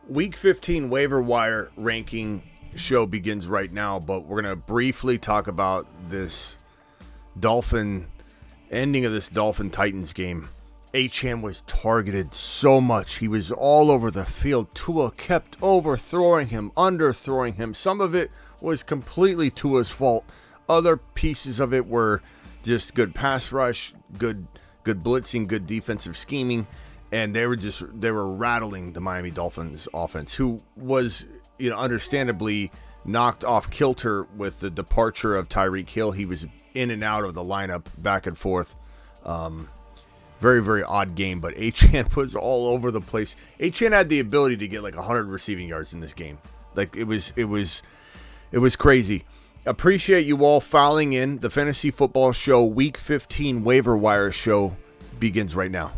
Week 15 waiver wire ranking show begins right now, but we're going to briefly talk about this ending of this Dolphin Titans game. Achane was targeted so much. He was all over the field. Tua kept overthrowing him, underthrowing him. Some of it was completely Tua's fault. Other pieces of it were just good pass rush, good blitzing, good defensive scheming. And they were rattling the Miami Dolphins offense, who was, understandably knocked off kilter with the departure of Tyreek Hill. He was in and out of the lineup, back and forth. Very, very odd game, but Achane was all over the place. Achane had the ability to get like 100 receiving yards in this game. Like it was crazy. Appreciate you all filing in. The Fantasy Football Show Week 15 Waiver Wire Show begins right now.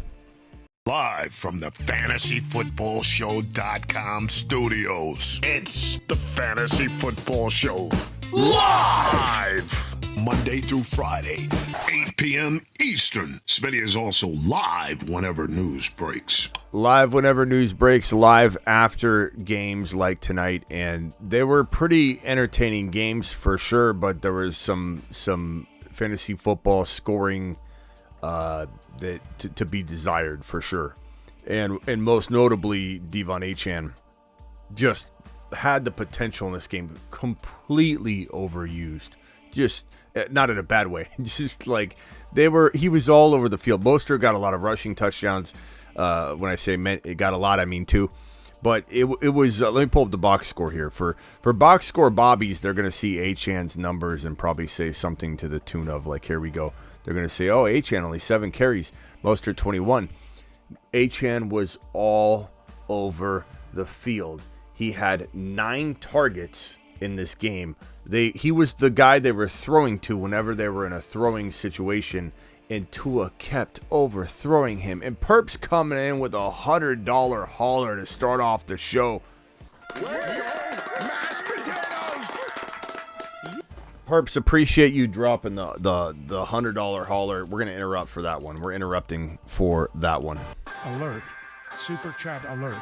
Live from the FantasyFootballShow.com studios. It's the Fantasy Football Show. Live! Monday through Friday, 8 p.m. Eastern. Smitty is also live whenever news breaks. Live whenever news breaks, live after games like tonight. And they were pretty entertaining games for sure, but there was some fantasy football scoring that to be desired for sure, and most notably Devon Achane just had the potential in this game, completely overused, just not in a bad way, just like he was all over the field. Mostert got a lot of rushing touchdowns. When I say it got a lot, I mean two. But it was, let me pull up the box score here. For box score Bobbies, they're going to see Achane's numbers and probably say something to the tune of, like, here we go. They're going to say, oh, Achane only 7 carries, Mostert 21. Achane was all over the field. He had 9 targets in this game. He was the guy they were throwing to whenever they were in a throwing situation, and Tua kept overthrowing him. And Perp's coming in with $100 hauler to start off the show. Let's go, mashed potatoes! Perps, appreciate you dropping the $100 hauler. We're going to interrupt for that one. We're interrupting for that one. Alert. Super chat alert.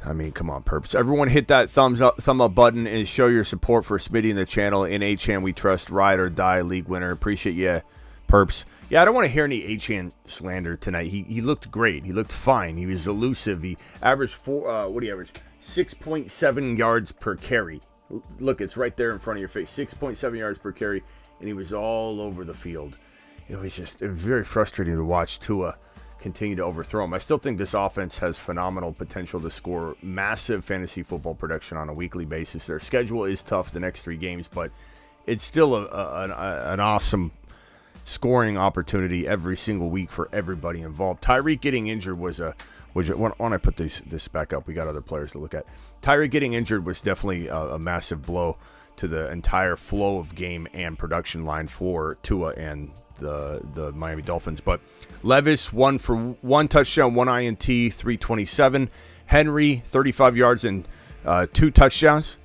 I mean, come on, Perps. Everyone hit that thumb up button and show your support for Smitty and the channel. In Achane, we trust. Ride or die league winner. Appreciate you, Perps. Yeah, I don't want to hear any Achane slander tonight. He looked great. He looked fine. He was elusive. He averaged 6.7 yards per carry. Look, it's right there in front of your face. 6.7 yards per carry, and he was all over the field. It was very frustrating to watch Tua continue to overthrow him. I still think this offense has phenomenal potential to score massive fantasy football production on a weekly basis. Their schedule is tough the next 3 games, but it's still an awesome scoring opportunity every single week for everybody involved. Tyreek getting injured when I put this back up, we got other players to look at. Tyreek getting injured was definitely a massive blow to the entire flow of game and production line for Tua and the Miami Dolphins. But Levis 1 for 1 touchdown, 1 INT, 327. Henry 35 yards and 2 touchdowns.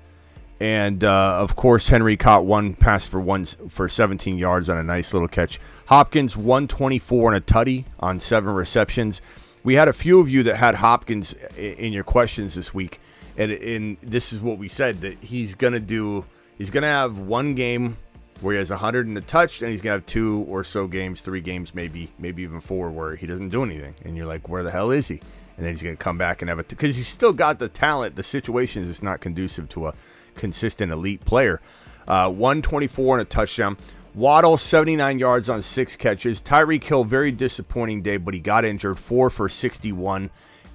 And of course, Henry caught 1 pass for 17 yards on a nice little catch. Hopkins 124 and a tutty on 7 receptions. We had a few of you that had Hopkins in your questions this week, and this is what we said, that he's gonna have 1 game where he has 100 and a touch, and he's going to have 2 or so games, 3 games, maybe even 4, where he doesn't do anything. And you're like, where the hell is he? And then he's going to come back and have it, because he's still got the talent. The situation is just not conducive to a consistent elite player. 124 and a touchdown. Waddle, 79 yards on 6 catches. Tyreek Hill, very disappointing day, but he got injured, 4 for 61.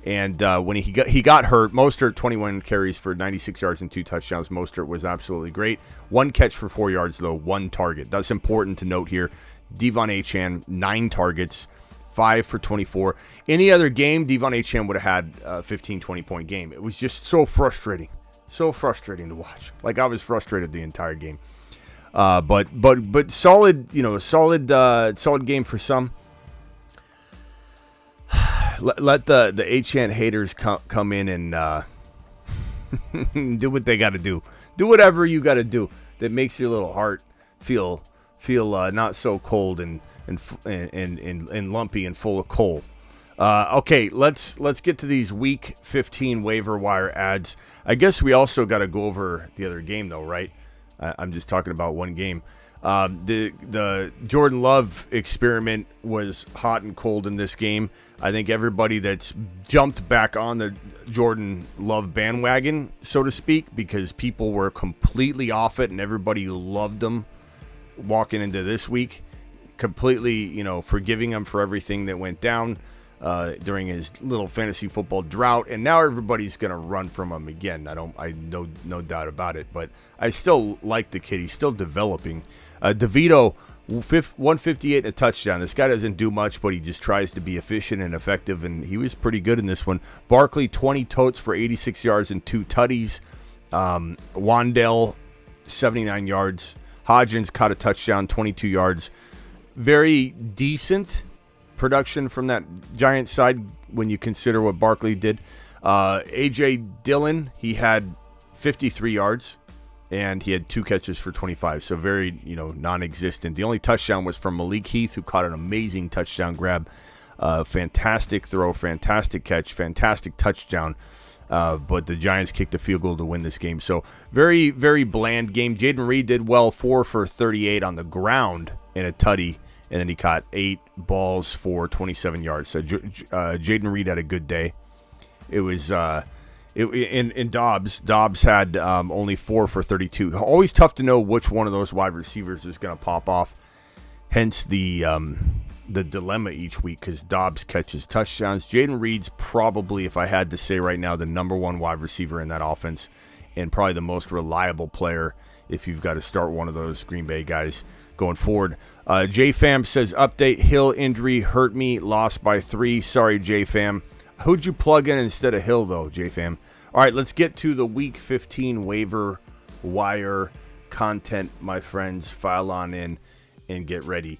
And when he got hurt, Mostert 21 carries for 96 yards and 2 touchdowns. Mostert was absolutely great. 1 catch for 4 yards, though, 1 target. That's important to note here. Devon Achane, 9 targets, 5 for 24. Any other game, Devon Achane would have had a 15, 20-point game. It was just so frustrating. So frustrating to watch. Like, I was frustrated the entire game. But solid, solid game for some. Let the Achane haters come in and do what they got to do. Do whatever you got to do that makes your little heart feel not so cold and and lumpy and full of coal. Okay, let's get to these Week 15 waiver wire ads. I guess we also got to go over the other game, though, right? I'm just talking about one game. The Jordan Love experiment was hot and cold in this game. I think everybody that's jumped back on the Jordan Love bandwagon, so to speak, because people were completely off it and everybody loved him walking into this week, completely, forgiving him for everything that went down during his little fantasy football drought, and now everybody's going to run from him again. No doubt about it, but I still like the kid. He's still developing. DeVito, 158 and a touchdown. This guy doesn't do much, but he just tries to be efficient and effective, and he was pretty good in this one. Barkley, 20 totes for 86 yards and 2 tutties. Wandell, 79 yards. Hodgins caught a touchdown, 22 yards. Very decent production from that Giants side when you consider what Barkley did. A.J. Dillon, he had 53 yards, and he had 2 catches for 25, so very, non-existent. The only touchdown was from Malik Heath, who caught an amazing touchdown grab. Fantastic throw, fantastic catch, fantastic touchdown. But the Giants kicked a field goal to win this game. So very, very bland game. Jaden Reed did well, 4 for 38 on the ground in a tutty, and then he caught 8 balls for 27 yards. So Jaden Reed had a good day. It was in Dobbs. Dobbs had only 4 for 32. Always tough to know which one of those wide receivers is going to pop off. Hence the dilemma each week, because Dobbs catches touchdowns. Jaden Reed's probably, if I had to say right now, the number 1 wide receiver in that offense, and probably the most reliable player if you've got to start one of those Green Bay guys going forward. JFam says, update, Hill injury hurt me, lost by 3. Sorry, JFam. Who'd you plug in instead of Hill, though, JFam? All right, let's get to the Week 15 waiver wire content, my friends. File on in and get ready.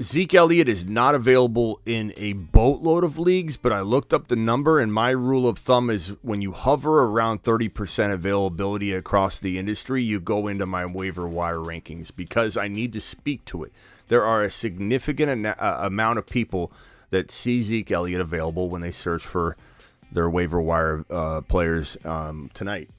Zeke Elliott is not available in a boatload of leagues, but I looked up the number, and my rule of thumb is when you hover around 30% availability across the industry, you go into my waiver wire rankings, because I need to speak to it. There are a significant amount of people that see Zeke Elliott available when they search for their waiver wire players tonight.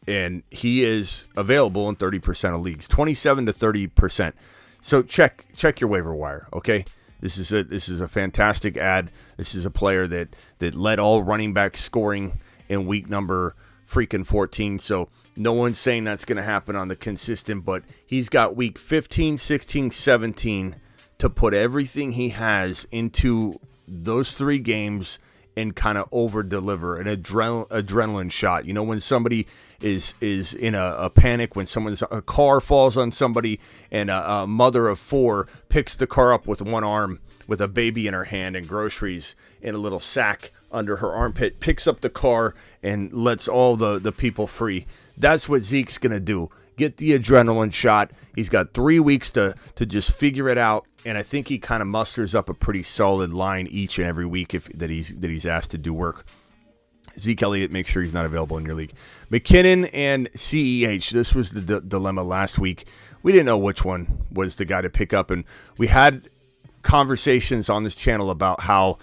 And he is available in 30% of leagues, 27 to 30%. So check your waiver wire, okay? This is a fantastic ad. This is a player that led all running back scoring in week number freaking 14. So no one's saying that's going to happen on the consistent, but he's got week 15, 16, 17 to put everything he has into those 3 games and kind of over-deliver, an adrenaline shot. When somebody is in a panic, when a car falls on somebody, and a mother of 4 picks the car up with one arm with a baby in her hand and groceries in a little sack under her armpit, picks up the car and lets all the people free. That's what Zeke's going to do. Get the adrenaline shot. He's got 3 weeks to just figure it out, and I think he kind of musters up a pretty solid line each and every week that he's asked to do work. Zeke Elliott, make sure he's not available in your league. McKinnon and CEH. This was the dilemma last week. We didn't know which one was the guy to pick up, and we had conversations on this channel about how,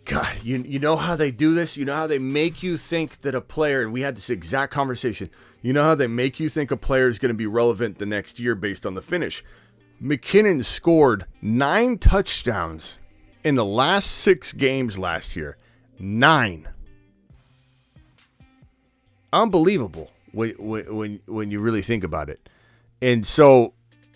God, you know how they do this? You know how they make you think that a player, and we had this exact conversation, you know how they make you think a player is going to be relevant the next year based on the finish? McKinnon scored 9 touchdowns in the last 6 games last year. 9. Unbelievable when you really think about it. And so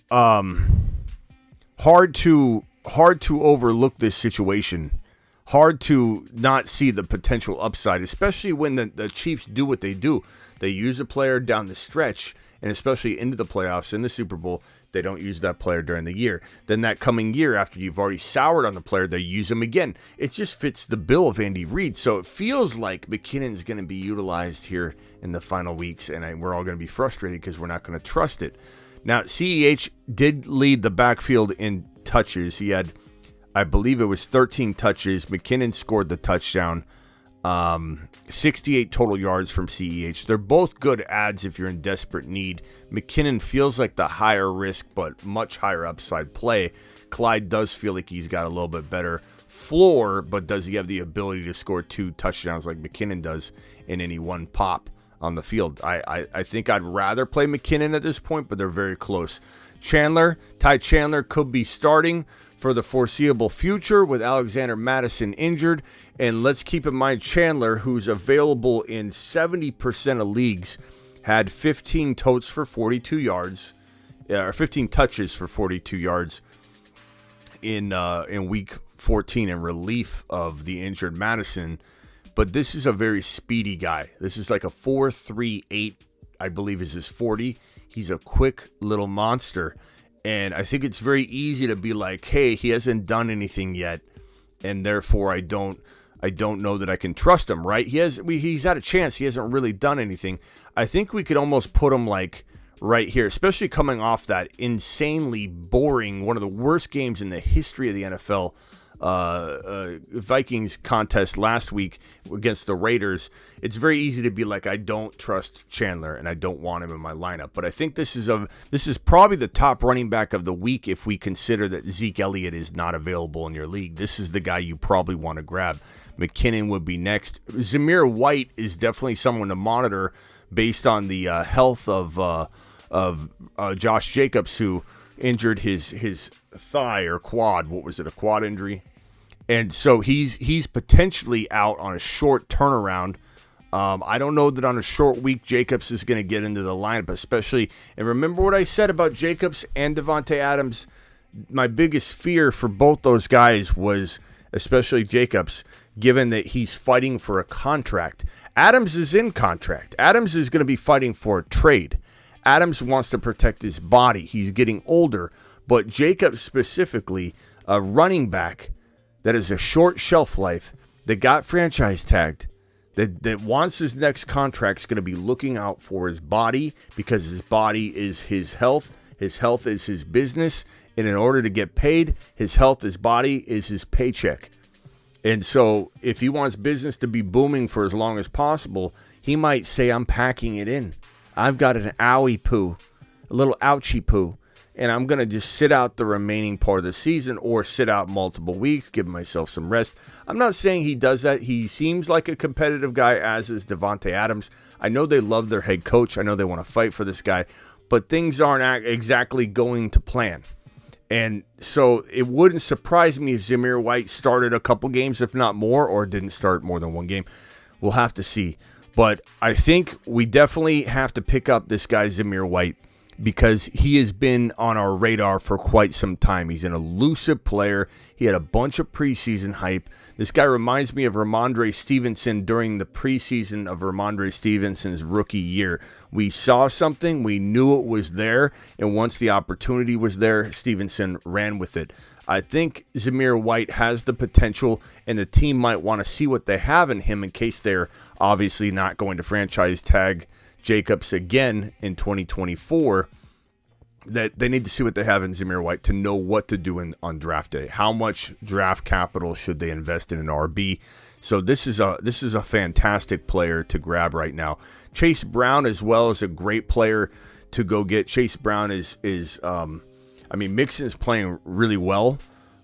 hard to overlook this situation. Hard to not see the potential upside, especially when the Chiefs do what they do. They use a player down the stretch, and especially into the playoffs in the Super Bowl, they don't use that player during the year. Then that coming year, after you've already soured on the player, they use him again. It just fits the bill of Andy Reid. So it feels like McKinnon's going to be utilized here in the final weeks, and we're all going to be frustrated because we're not going to trust it. Now, CEH did lead the backfield in touches. He had, I believe it was 13 touches. McKinnon scored the touchdown. 68 total yards from CEH. They're both good adds if you're in desperate need. McKinnon feels like the higher risk but much higher upside play. Clyde does feel like he's got a little bit better floor, but does he have the ability to score 2 touchdowns like McKinnon does in any one pop on the field? I think I'd rather play McKinnon at this point, but they're very close. Ty Chandler could be starting for the foreseeable future with Alexander Madison injured. And let's keep in mind Chandler, who's available in 70% of leagues, had 15 totes for 42 yards, or 15 touches for 42 yards in week 14 in relief of the injured Madison. But this is a very speedy guy. This is like a 4.38, I believe is his 40. He's a quick little monster. And I think it's very easy to be like, hey, he hasn't done anything yet, and therefore I don't know that I can trust him, right? He's had a chance. He hasn't really done anything. I think we could almost put him like right here, especially coming off that insanely boring, one of the worst games in the history of the NFL, Vikings contest last week against the Raiders. It's very easy to be like, I don't trust Chandler and I don't want him in my lineup. But I think this is probably the top running back of the week if we consider that Zeke Elliott is not available in your league. This is the guy you probably want to grab. McKinnon would be next. Zamir White is definitely someone to monitor based on the health of Josh Jacobs, who injured his thigh or quad. What was it? A quad injury? And so he's potentially out on a short turnaround. I don't know that on a short week Jacobs is going to get into the lineup, especially. And remember what I said about Jacobs and Devontae Adams. My biggest fear for both those guys was, especially Jacobs, given that he's fighting for a contract. Adams is in contract. Adams is going to be fighting for a trade. Adams wants to protect his body. He's getting older. But Jacobs specifically, a running back that is a short shelf life, that got franchise tagged, that wants his next contract's going to be looking out for his body, because his body is his health is his business, and in order to get paid, his health, his body is his paycheck. And so if he wants business to be booming for as long as possible, he might say, I'm packing it in. I've got an owie poo, a little ouchie poo, and I'm going to just sit out the remaining part of the season, or sit out multiple weeks, give myself some rest. I'm not saying he does that. He seems like a competitive guy, as is Devontae Adams. I know they love their head coach. I know they want to fight for this guy, but things aren't exactly going to plan. And so it wouldn't surprise me if Zamir White started a couple games, if not more, or didn't start more than one game. We'll have to see. But I think we definitely have to pick up this guy, Zamir White, because he has been on our radar for quite some time. He's an elusive player. He had a bunch of preseason hype. This guy reminds me of Ramondre Stevenson during the preseason of Ramondre Stevenson's rookie year. We saw something, we knew it was there, and once the opportunity was there, Stevenson ran with it. I think Zamir White has the potential, and the team might want to see what they have in him in case they're obviously not going to franchise tag Jacobs again in 2024, that they need to see what they have in Zamir White to know what to do on draft day. How much draft capital should they invest in an RB? So this is a fantastic player to grab right now. Chase Brown as well is a great player to go get. Chase Brown is Mixon's playing really well,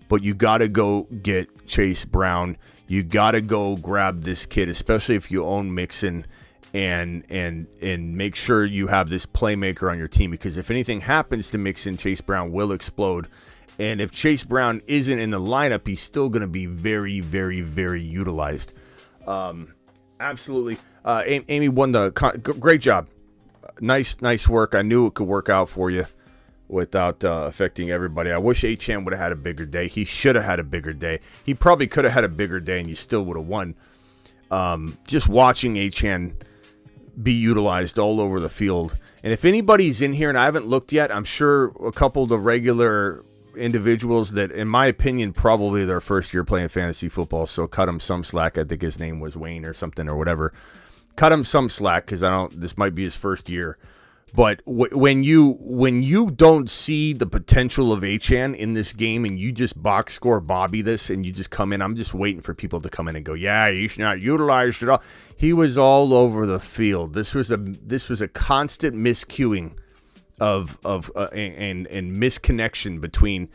but you got to go get Chase Brown. You got to go grab this kid, especially if you own Mixon. And make sure you have this playmaker on your team, because if anything happens to Mixon, Chase Brown will explode. And if Chase Brown isn't in the lineup, he's still going to be very, very, very utilized. Absolutely. Amy won the great job. Nice work. I knew it could work out for you without affecting everybody. I wish Achane would have had a bigger day. He should have had a bigger day. He probably could have had a bigger day and you still would have won. Just watching Achane be utilized all over the field. And if anybody's in here, and I haven't looked yet, I'm sure a couple of the regular individuals that, in my opinion, probably their first year playing fantasy football, so cut him some slack. I think his name was Wayne or something or whatever. Cut him some slack, because this might be his first year. But when you don't see the potential of Achane in this game and you just box score Bobby this and you just come in, I'm just waiting for people to come in and go, yeah, he's not utilized at all. He was all over the field. This was a constant miscuing of and misconnection between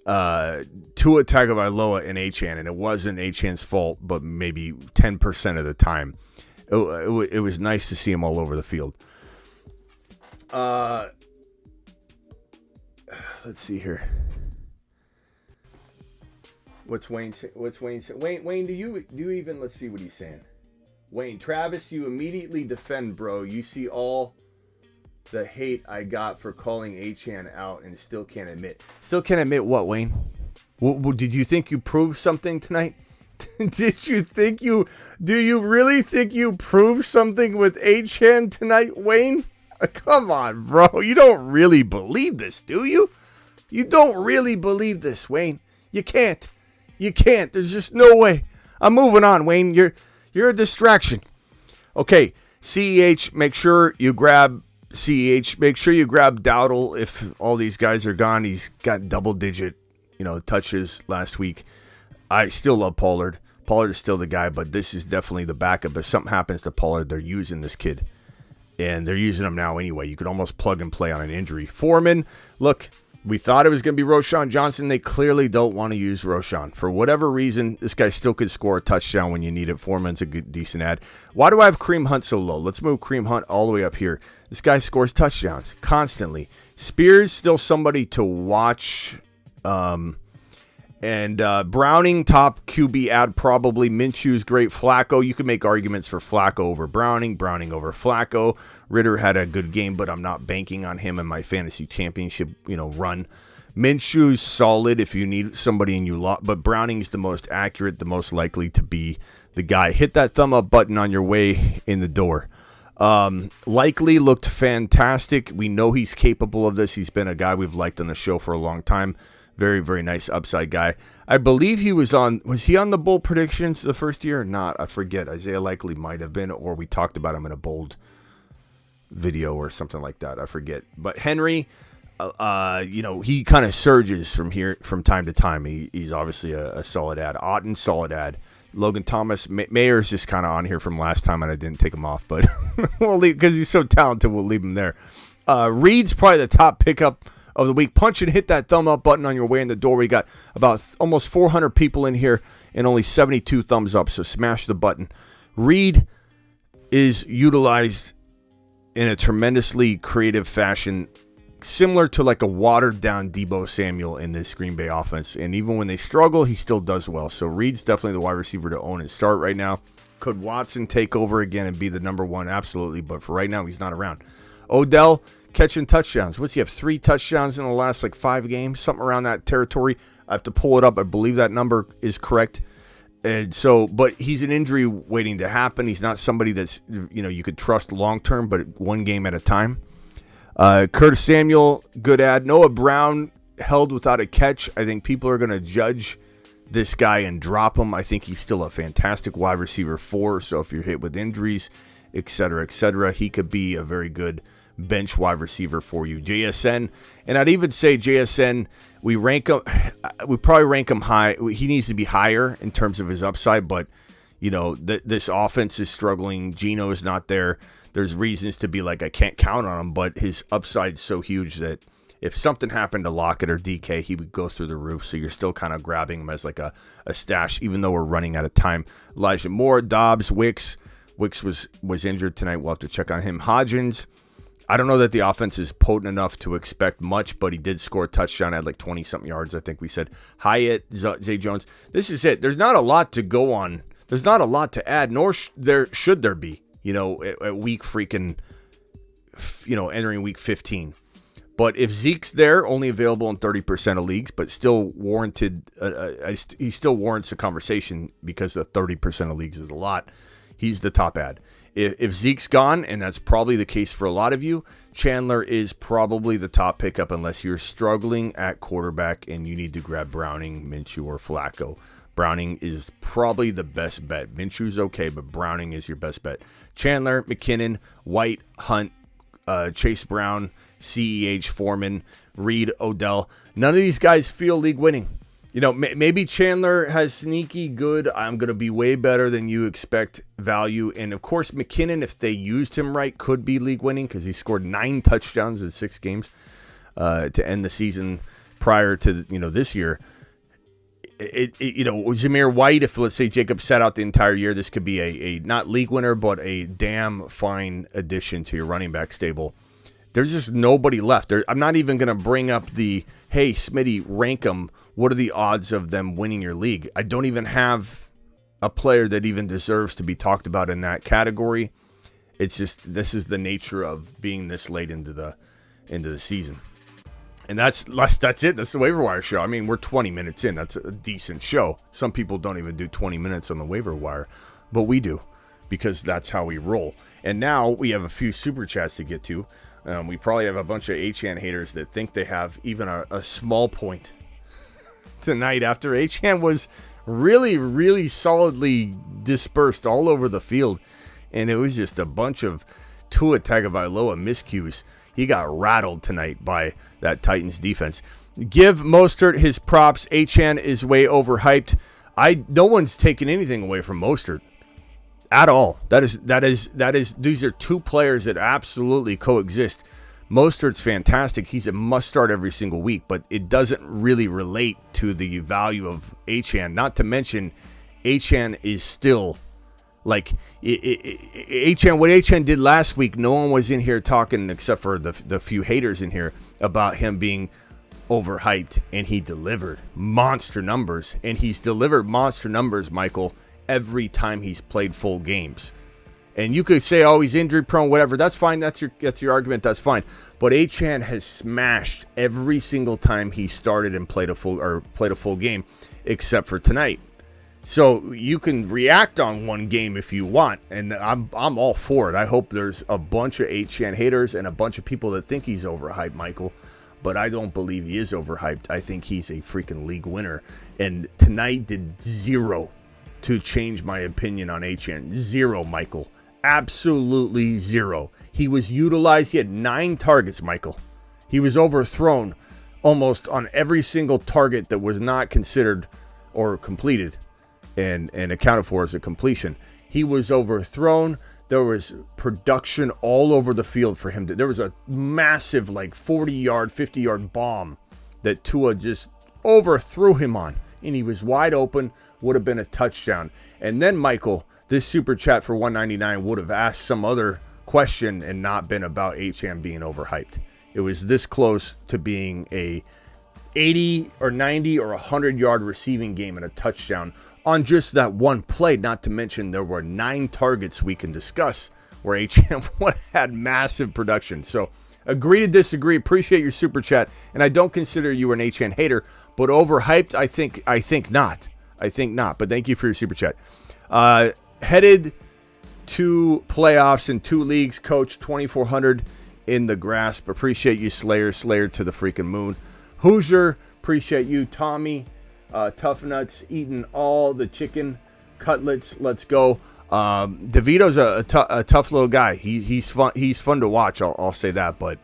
Tua Tagovailoa and Achane, and it wasn't Achane's fault, but maybe 10% of the time. It was nice to see him all over the field. Let's see here. What's Wayne say? Wayne, do you even, let's see what he's saying. Wayne, Travis, you immediately defend, bro. You see all the hate I got for calling Achane out and still can't admit. Still can't admit what, Wayne? Did you think you proved something tonight? Do you really think you proved something with Achane tonight, Wayne? Come on, bro. You don't really believe this, do you? You don't really believe this, Wayne. You can't. There's just no way. I'm moving on, Wayne. You're a distraction. Okay, CEH, make sure you grab CEH. Make sure you grab Dowdle if all these guys are gone. He's got double-digit, touches last week. I still love Pollard. Pollard is still the guy, but this is definitely the backup. If something happens to Pollard, they're using this kid. And they're using him now anyway. You could almost plug and play on an injury. Foreman, look, we thought it was going to be Roschon Johnson. They clearly don't want to use Roschon. For whatever reason, this guy still could score a touchdown when you need it. Foreman's a good, decent ad. Why do I have Kareem Hunt so low? Let's move Kareem Hunt all the way up here. This guy scores touchdowns constantly. Spears, still somebody to watch. And Browning, top QB ad probably. Minshew's great. Flacco, you can make arguments for Flacco over Browning over Flacco. Ritter had a good game, but I'm not banking on him in my fantasy championship, run. Minshew's solid if you need somebody and you lot, but Browning's the most accurate, the most likely to be the guy. Hit that thumb up button on your way in the door. Likely looked fantastic. We know he's capable of this. He's been a guy we've liked on the show for a long time. Very, very nice upside guy. I believe he was he on the bold predictions the first year or not? I forget. Isaiah Likely might have been, or we talked about him in a bold video or something like that. I forget. But Henry, he kind of surges from time to time. He's obviously a solid ad. Otten, solid ad. Logan Thomas, Mayer's just kind of on here from last time, and I didn't take him off, but we'll leave because he's so talented. We'll leave him there. Reed's probably the top pickup of the week. Punch and hit that thumb up button on your way in the door. We got about almost 400 people in here and only 72 thumbs up, so smash the button. Reed is utilized in a tremendously creative fashion, similar to like a watered down Deebo Samuel in this Green Bay offense, and even when they struggle, he still does well. So Reed's definitely the wide receiver to own and start right now. Could Watson take over again and be the number one? Absolutely, but for right now, he's not around. Odell catching touchdowns. What's he have? 3 touchdowns in the last 5 games, something around that territory. I have to pull it up. I believe that number is correct. And so, but he's an injury waiting to happen. He's not somebody that's you could trust long term, but one game at a time. Curtis Samuel, good ad. Noah Brown held without a catch. I think people are going to judge this guy and drop him. I think he's still a fantastic wide receiver 4. So if you're hit with injuries, et cetera, he could be a very good bench wide receiver for you. JSN, and I'd even say JSN, we probably rank him high. He needs to be higher in terms of his upside, but this offense is struggling. Geno is not there. There's reasons to be I can't count on him, but his upside's so huge that if something happened to Lockett or DK, he would go through the roof. So you're still kind of grabbing him as a stash, even though we're running out of time. Elijah Moore, Dobbs, Wicks was injured tonight. We'll have to check on him. Hodgins, I don't know that the offense is potent enough to expect much, but he did score a touchdown at 20-something yards, I think we said. Hyatt, Zay Jones. This is it. There's not a lot to go on. There's not a lot to add, nor should there be, at week freaking, entering week 15. But if Zeke's there, only available in 30% of leagues, but still warranted, he still warrants a conversation because the 30% of leagues is a lot. He's the top ad. If Zeke's gone, and that's probably the case for a lot of you, Chandler is probably the top pickup unless you're struggling at quarterback and you need to grab Browning, Minshew, or Flacco. Browning is probably the best bet. Minshew's okay, but Browning is your best bet. Chandler, McKinnon, White, Hunt, Chase Brown, CEH, Foreman, Reed, Odell. None of these guys feel league winning. You know, maybe Chandler has sneaky good. I'm going to be way better than you expect value. And, of course, McKinnon, if they used him right, could be league winning because he scored 9 touchdowns in 6 games to end the season prior to, this year. Zamir White, if, let's say, Jacob sat out the entire year, this could be a not league winner, but a damn fine addition to your running back stable. There's just nobody left. I'm not even going to bring up the, hey, Smitty, rank them. What are the odds of them winning your league? I don't even have a player that even deserves to be talked about in that category. It's just, this is the nature of being this late into the season. And that's it. That's the waiver wire show. I mean, we're 20 minutes in. That's a decent show. Some people don't even do 20 minutes on the waiver wire, but we do because that's how we roll. And now we have a few super chats to get to. We probably have a bunch of Achane haters that think they have even a small point tonight after Achane was really, really solidly dispersed all over the field. And it was just a bunch of Tua Tagovailoa miscues. He got rattled tonight by that Titans defense. Give Mostert his props. Achane is way overhyped. No one's taking anything away from Mostert at all. That is. These are two players that absolutely coexist. Mostert's fantastic. He's a must start every single week, but it doesn't really relate to the value of Achane. Not to mention, Achane is still like Achane. What Achane did last week, no one was in here talking except for the few haters in here about him being overhyped, and he delivered monster numbers, and he's delivered monster numbers, Michael, every time he's played full games. And you could say, oh, he's injury prone, whatever. That's fine. That's your argument. That's fine. But Achane has smashed every single time he started and played a full game, except for tonight. So you can react on one game if you want, and I'm all for it. I hope there's a bunch of Achane haters and a bunch of people that think he's overhyped, Michael. But I don't believe he is overhyped. I think he's a freaking league winner. And tonight did zero to change my opinion on Achane. Zero, Michael. Absolutely zero. He was utilized. He had 9 targets, Michael. He was overthrown almost on every single target that was not considered or completed and accounted for as a completion. He was overthrown. There was production all over the field for him. There was a massive, 40-yard, 50-yard bomb that Tua just overthrew him on. And he was wide open, would have been a touchdown. And then, Michael, this super chat for $1.99 would have asked some other question and not been about Achane being overhyped. It was this close to being a 80 or 90 or 100-yard receiving game and a touchdown on just that one play, not to mention there were 9 targets we can discuss where Achane had massive production. So agree to disagree. Appreciate your super chat. And I don't consider you an Achane hater, but overhyped, I think not. I think not. But thank you for your super chat. Headed to playoffs in 2 leagues, coach 2,400 in the grasp. Appreciate you, Slayer to the freaking moon. Hoosier, appreciate you. Tommy, Tough Nuts, eating all the chicken cutlets. Let's go. DeVito's a tough little guy. He's fun. He's fun to watch. I'll say that. But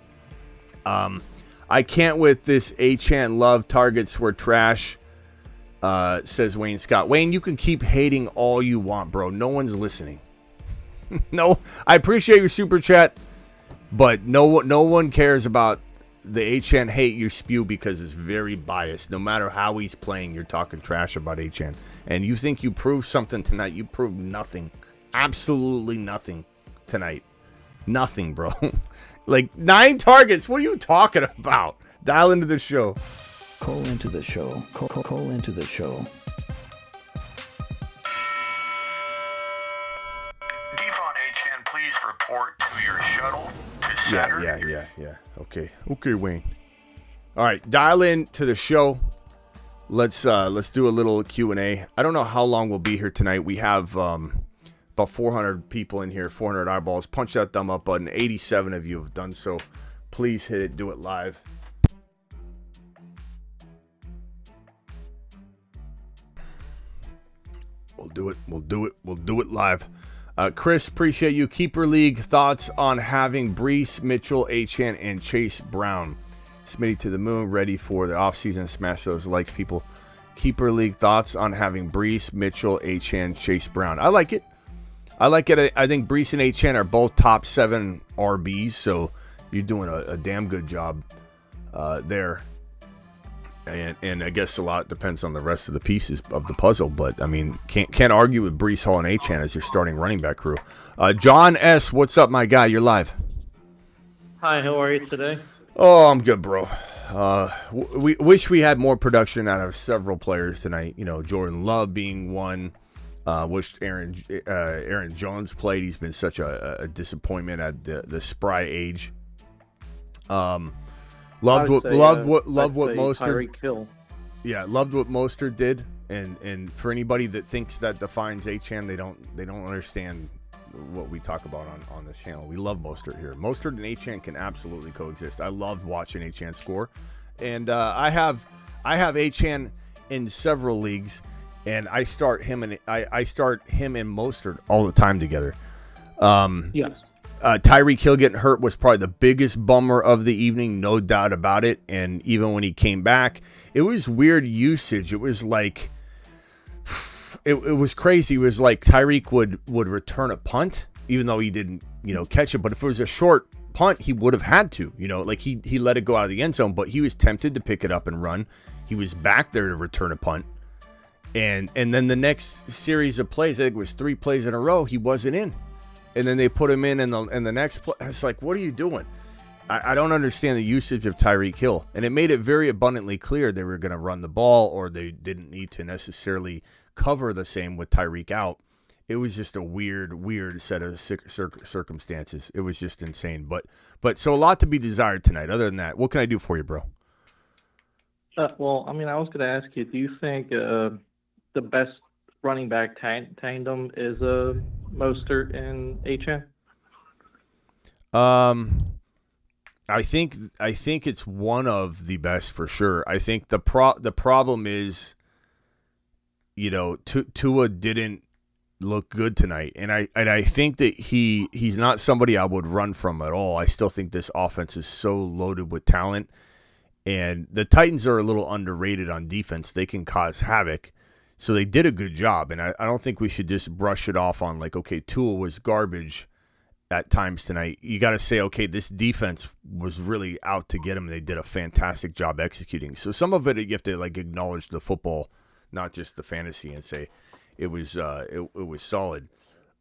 I can't with this Achane love. Targets were trash. Says Wayne Scott. Wayne, you can keep hating all you want, bro. No one's listening. No, I appreciate your super chat, but no one cares about the Achane hate you spew because it's very biased. No matter how he's playing, you're talking trash about Achane. And you think you proved something tonight. You proved nothing. Absolutely nothing tonight. Nothing, bro. 9 targets. What are you talking about? Dial into the show. Call into the show. Call into the show. Devon Achane, please report to your shuttle to center. Yeah. Okay, Wayne. All right, dial in to the show. Let's do a little Q&A. I don't know how long we'll be here tonight. We have about 400 people in here, 400 eyeballs. Punch that thumb up button. 87 of you have done so. Please hit it. Do it live. We'll do it live. Chris, appreciate you. Keeper League, thoughts on having Brees, Mitchell, Achane, and Chase Brown. Smitty to the moon, ready for the offseason. Smash those likes, people. Keeper League, thoughts on having Brees, Mitchell, Achane, Chase Brown. I like it. I think Brees and Achane are both top 7 RBs, so you're doing a damn good job there. And I guess a lot depends on the rest of the pieces of the puzzle, but I mean, can't argue with Brees Hall and Achane as your starting running back crew. John S., what's up, my guy? You're live. Hi, how are you today? Oh, I'm good, bro. We wish we had more production out of several players tonight. You know, Jordan Love being one. Wish Aaron Jones played. He's been such a disappointment at the spry age. Loved what Mostert. Yeah, loved what Mostert did, and for anybody that thinks that defines Achane, they don't understand what we talk about on this channel. We love Mostert here. Mostert and Achane can absolutely coexist. I loved watching Achane score, and I have Achane in several leagues, and I start him and Mostert all the time together. Yes. Tyreek Hill getting hurt was probably the biggest bummer of the evening, no doubt about it. And even when he came back, it was weird usage. It was like, it was crazy. It was like Tyreek would return a punt, even though he didn't, catch it. But if it was a short punt, he would have had to, like he let it go out of the end zone, but he was tempted to pick it up and run. He was back there to return a punt. And then the next series of plays, I think it was 3 plays in a row, he wasn't in. And then they put him in the next play. It's like, what are you doing? I don't understand the usage of Tyreek Hill. And it made it very abundantly clear they were going to run the ball, or they didn't need to necessarily cover the same with Tyreek out. It was just a weird set of circumstances. It was just insane. But so a lot to be desired tonight. Other than that, what can I do for you, bro? Well, I was going to ask you, do you think the best running back tandem is Mostert and Achane? I think it's one of the best for sure. I think the problem is, Tua didn't look good tonight, and I think that he's not somebody I would run from at all. I still think this offense is so loaded with talent, and the Titans are a little underrated on defense. They can cause havoc. So they did a good job, and I don't think we should just brush it off on like, okay, Tua was garbage at times tonight. You got to say, okay, this defense was really out to get him. They did a fantastic job executing. So some of it you have to like acknowledge the football, not just the fantasy, and say it was solid.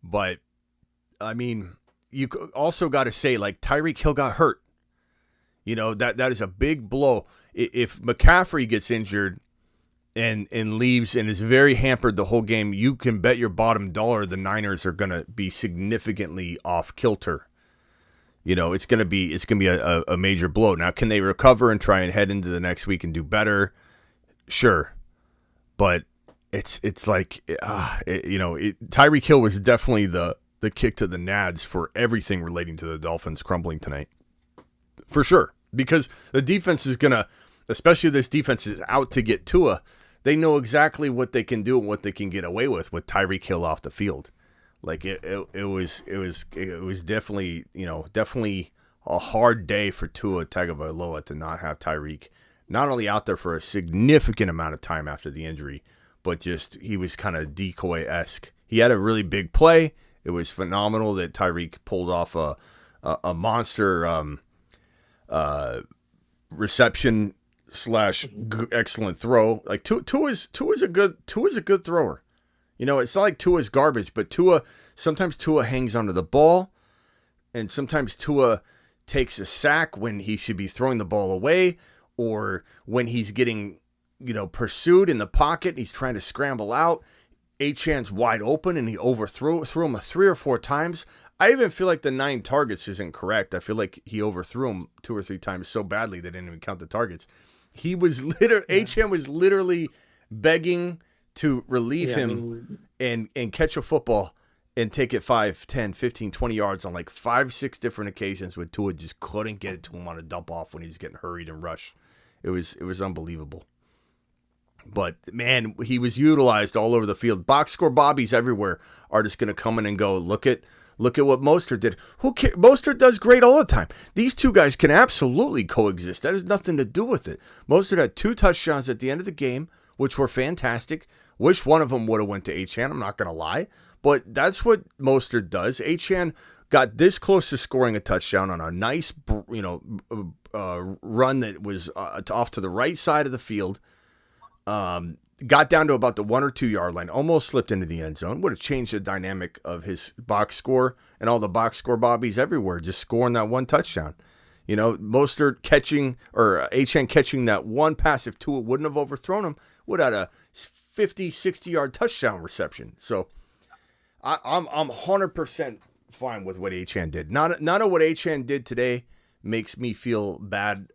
But I mean, you also got to say like Tyreek Hill got hurt. That is a big blow. If McCaffrey gets injured and leaves and is very hampered the whole game, you can bet your bottom dollar the Niners are going to be significantly off kilter. It's going to be a major blow. Now, can they recover and try and head into the next week and do better? Sure. But it's like, Tyreek Hill was definitely the kick to the nads for everything relating to the Dolphins crumbling tonight. For sure. Because the defense is going to, especially this defense is out to get Tua. They know exactly what they can do and what they can get away with Tyreek Hill off the field. Like it was definitely a hard day for Tua Tagovailoa to not have Tyreek not only out there for a significant amount of time after the injury, but just he was kind of decoy-esque. He had a really big play. It was phenomenal that Tyreek pulled off a monster reception / excellent throw. Like Tua's a good thrower. It's not like Tua's garbage, but sometimes Tua hangs onto the ball, and sometimes Tua takes a sack when he should be throwing the ball away, or when he's getting pursued in the pocket and he's trying to scramble out. Achane's wide open and he threw him 3 or 4 times. I even feel like the 9 targets isn't correct. I feel like he overthrew him 2 or 3 times so badly they didn't even count the targets. Achane was literally begging to relieve him and catch a football and take it 5, 10, 15, 20 yards on like 5, 6 different occasions when Tua just couldn't get it to him on a dump off when he was getting hurried and rushed. It was unbelievable. But, man, he was utilized all over the field. Box score Bobbies everywhere are just going to come in and go, look at what Mostert did. Who cares? Mostert does great all the time. These two guys can absolutely coexist. That has nothing to do with it. Mostert had 2 touchdowns at the end of the game, which were fantastic. Wish one of them would have went to Achane, I'm not going to lie. But that's what Mostert does. Achane got this close to scoring a touchdown on a nice, run that was off to the right side of the field. Got down to about the 1 or 2 yard line, almost slipped into the end zone. Would have changed the dynamic of his box score and all the box score Bobbies everywhere, just scoring that 1 touchdown. Mostert catching, or Achane catching that 1 pass, if Tua wouldn't have overthrown him, would have had a 50, 60-yard touchdown reception. So I'm 100% fine with what Achane did. None of what Achane did today makes me feel bad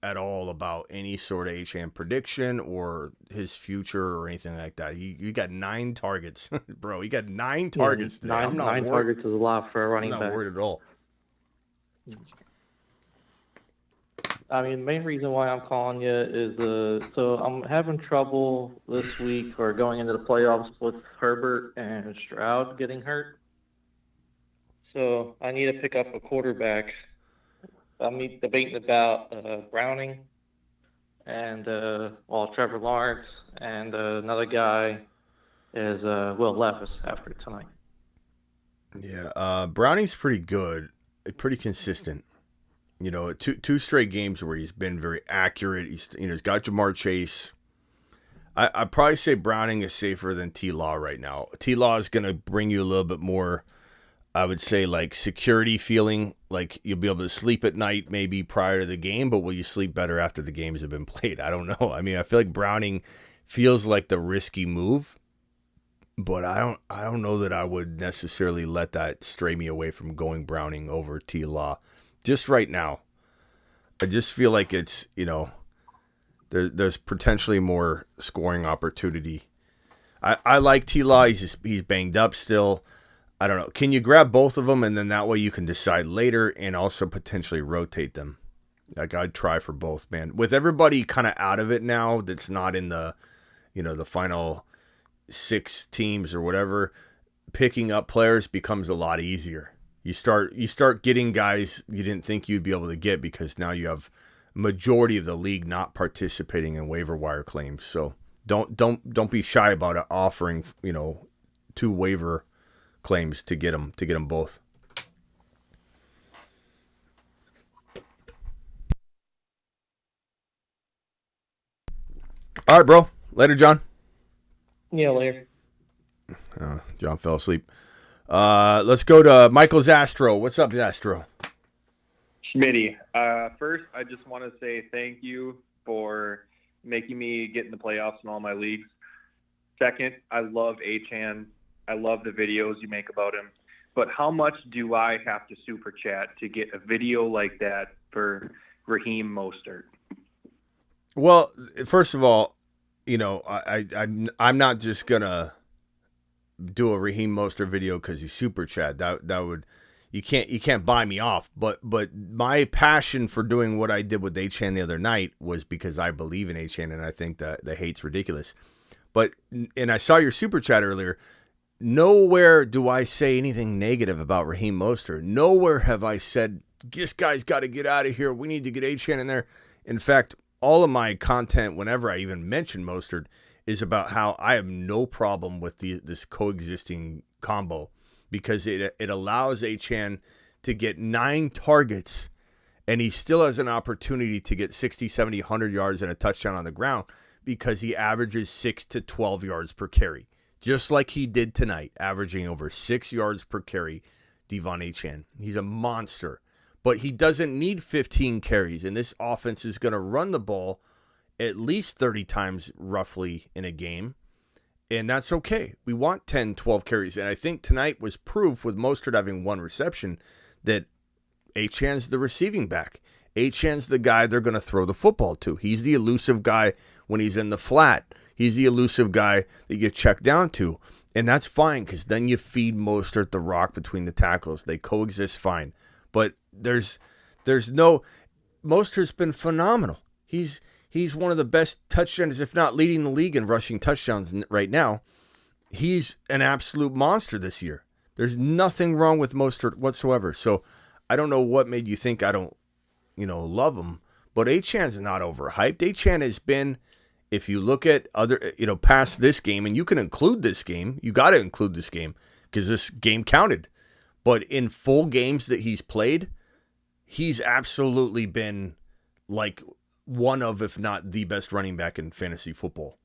at all about any sort of Achane prediction or his future or anything like that. He got 9 targets, bro. He got 9 targets today. Nine targets is a lot for a running back. I'm not worried at all. I mean, the main reason why I'm calling you is so I'm having trouble this week or going into the playoffs with Herbert and Stroud getting hurt. So I need to pick up a quarterback. I'm debating about Browning and Trevor Lawrence, and another guy is Will Levis after tonight. Yeah, Browning's pretty good, pretty consistent. Two straight games where he's been very accurate. He's got Jamar Chase. I'd probably say Browning is safer than T-Law right now. T-Law is going to bring you a little bit more, I would say, like security feeling, like you'll be able to sleep at night maybe prior to the game, but will you sleep better after the games have been played? I don't know. I mean, I feel like Browning feels like the risky move, but I don't know that I would necessarily let that stray me away from going Browning over T-Law just right now. I just feel like it's, there's potentially more scoring opportunity. I like T-Law. He's banged up still. I don't know. Can you grab both of them, and then that way you can decide later and also potentially rotate them? Like, I'd try for both, man. With everybody kind of out of it now, that's not in the, the final 6 teams or whatever, picking up players becomes a lot easier. You start getting guys you didn't think you'd be able to get because now you have majority of the league not participating in waiver wire claims. So don't be shy about it, offering 2 waiver claims to get them both. All right, bro. Later, John. Yeah, later. John fell asleep. Let's go to Michael Zastro. What's up, Zastro? Schmitty, first, I just want to say thank you for making me get in the playoffs in all my leagues. Second, I love Achane. I love the videos you make about him. But how much do I have to super chat to get a video like that for Raheem Mostert? Well, first of all, I'm not just gonna do a Raheem Mostert video because you super chat. That would, you can't buy me off. But my passion for doing what I did with Achane the other night was because I believe in Achane and I think that the hate's ridiculous. And I saw your super chat earlier. Nowhere do I say anything negative about Raheem Mostert. Nowhere have I said, this guy's got to get out of here. We need to get Achane in there. In fact, all of my content, whenever I even mention Mostert, is about how I have no problem with this coexisting combo because it allows Achane to get 9 targets and he still has an opportunity to get 60, 70, 100 yards and a touchdown on the ground because he averages 6 to 12 yards per carry. Just like he did tonight, averaging over 6 yards per carry, Devon Achane. He's a monster. But he doesn't need 15 carries, and this offense is going to run the ball at least 30 times roughly in a game, and that's okay. We want 10, 12 carries, and I think tonight was proof with Mostert having 1 reception that Achane's the receiving back. Achane's the guy they're going to throw the football to. He's the elusive guy when he's in the flat. He's the elusive guy that you check down to. And that's fine because then you feed Mostert the rock between the tackles. They coexist fine. But there's no – Mostert's been phenomenal. He's He's one of the best touchdowns, if not leading the league in rushing touchdowns right now. He's an absolute monster this year. There's nothing wrong with Mostert whatsoever. So I don't know what made you think I don't, love him. But Achane's not overhyped. Achane has been, if you look at other, past this game, and you can include this game, you got to include this game because this game counted. But in full games that he's played, he's absolutely been like one of, if not the best running back in fantasy football.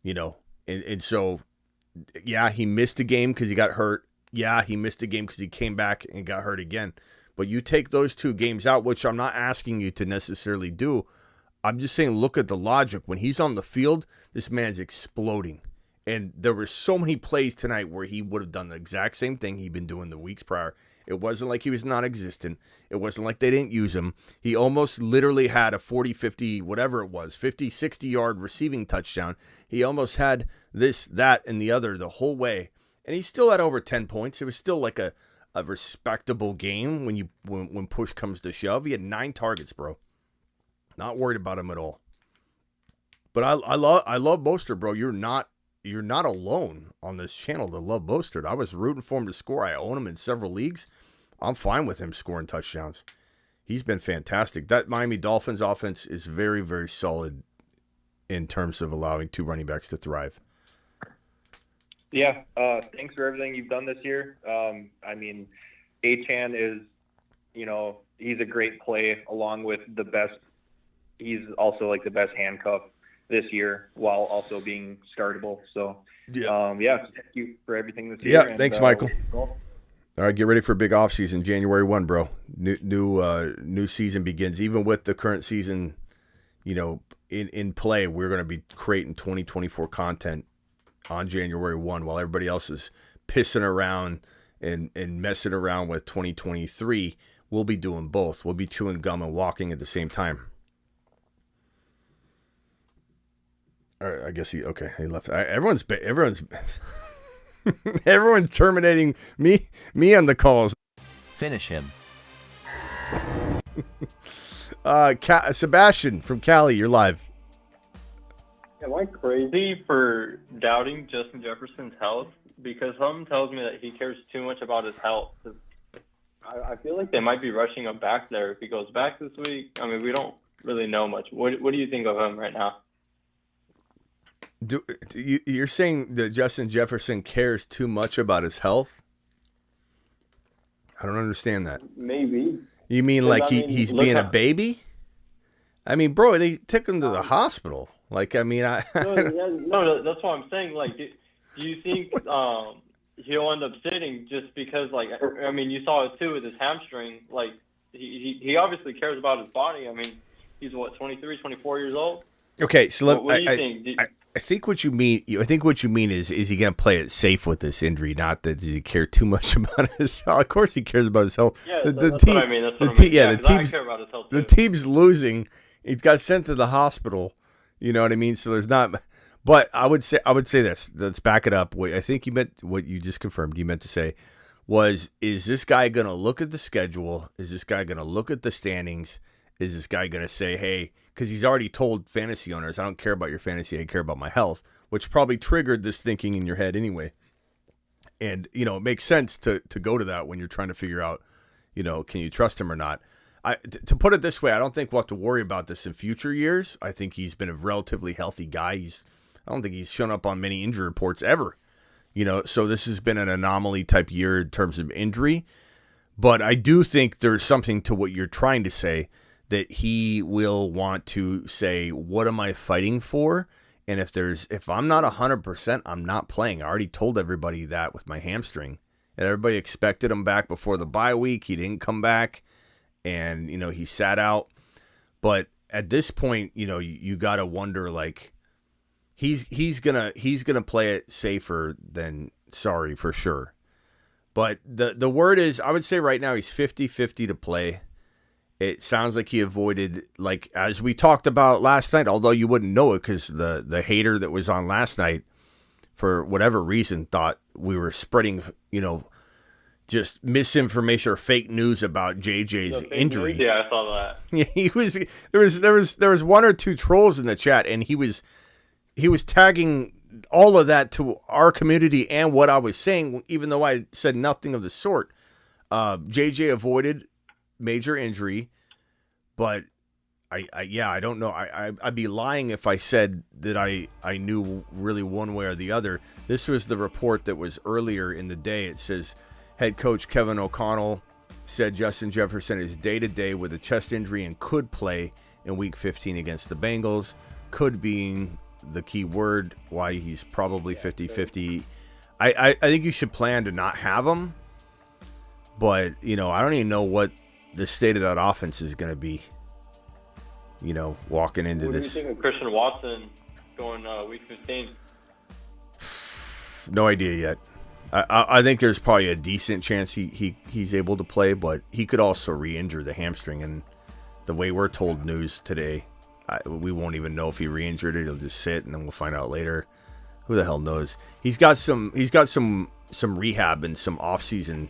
And so, yeah, he missed a game because he got hurt. Yeah, he missed a game because he came back and got hurt again. But you take those 2 games out, which I'm not asking you to necessarily do. I'm just saying, look at the logic. When he's on the field, this man's exploding. And there were so many plays tonight where he would have done the exact same thing he'd been doing the weeks prior. It wasn't like he was non-existent. It wasn't like they didn't use him. He almost literally had a 40, 50, whatever it was, 50, 60-yard receiving touchdown. He almost had this, that, and the other the whole way. And he still had over 10 points. It was still like a respectable game when push comes to shove. He had 9 targets, bro. Not worried about him at all. But I love Mostert, bro. You're not alone on this channel to love Mostert. I was rooting for him to score. I own him in several leagues. I'm fine with him scoring touchdowns. He's been fantastic. That Miami Dolphins offense is very, very solid in terms of allowing 2 running backs to thrive. Yeah, thanks for everything you've done this year. Achane is, he's a great play along with the best. He's also like the best handcuff this year while also being startable. So, thank you for everything this year. Yeah, thanks, Michael. All right, get ready for a big offseason, January 1, bro. New season begins. Even with the current season, in play, we're going to be creating 2024 content on January 1 while everybody else is pissing around and messing around with 2023. We'll be doing both. We'll be chewing gum and walking at the same time. All right, I guess he left. Everyone's everyone's terminating me on the calls. Finish him. Sebastian from Cali, you're live. Am I crazy for doubting Justin Jefferson's health? Because something tells me that he cares too much about his health. I feel like they might be rushing him back there if he goes back this week. I mean, we don't really know much. What do you think of him right now? You're saying that Justin Jefferson cares too much about his health? I don't understand that. Maybe. You mean like he's being a baby? I mean, bro, they took him to the hospital. Like, I mean, no, that's what I'm saying. Like, do you think he'll end up sitting just because, like, I mean, you saw it too with his hamstring. Like, he obviously cares about his body. I mean, he's, 23, 24 years old? Okay, so what do you think? I think what you mean. I think what you mean is he going to play it safe with this injury? Not that does he care too much about his health? Of course, he cares about his health. Yeah, that's what I mean. That's what I mean. Yeah, the team's losing. He got sent to the hospital. You know what I mean? So there's not. But I would say this. Let's back it up. I think you meant what you just confirmed. You meant to say was, is this guy going to look at the schedule? Is this guy going to look at the standings? Is this guy going to say, hey, because he's already told fantasy owners, I don't care about your fantasy, I care about my health, which probably triggered this thinking in your head anyway. And, it makes sense to go to that when you're trying to figure out, can you trust him or not? To put it this way, I don't think we'll have to worry about this in future years. I think he's been a relatively healthy guy. I don't think he's shown up on many injury reports ever. So this has been an anomaly type year in terms of injury. But I do think there's something to what you're trying to say, that he will want to say, what am I fighting for? And if I'm not 100%, I'm not playing. I already told everybody that with my hamstring. And everybody expected him back before the bye week. He didn't come back. And, he sat out. But at this point, you got to wonder, like, he's gonna play it safer than sorry for sure. But the word is, I would say right now he's 50-50 to play. It sounds like he avoided, like, as we talked about last night, although you wouldn't know it because the hater that was on last night, for whatever reason, thought we were spreading, just misinformation or fake news about JJ's injury. Yeah, I saw that. Yeah, there was one or two trolls in the chat, and he was tagging all of that to our community and what I was saying, even though I said nothing of the sort. JJ avoided major injury, but I don't know. I'd be lying if I said that I knew really one way or the other. This was the report that was earlier in the day. It says head coach Kevin O'Connell said Justin Jefferson is day-to-day with a chest injury and could play in Week 15 against the Bengals. Could being the key word, why he's probably 50-50. I think you should plan to not have him, but, I don't even know what the state of that offense is going to be, walking into this. What do you think of Christian Watson going Week 15? No idea yet. I think there's probably a decent chance he's able to play, but he could also re-injure the hamstring. And the way we're told news today, we won't even know if he re-injured it. He'll just sit, and then we'll find out later. Who the hell knows? He's got some rehab and some off-season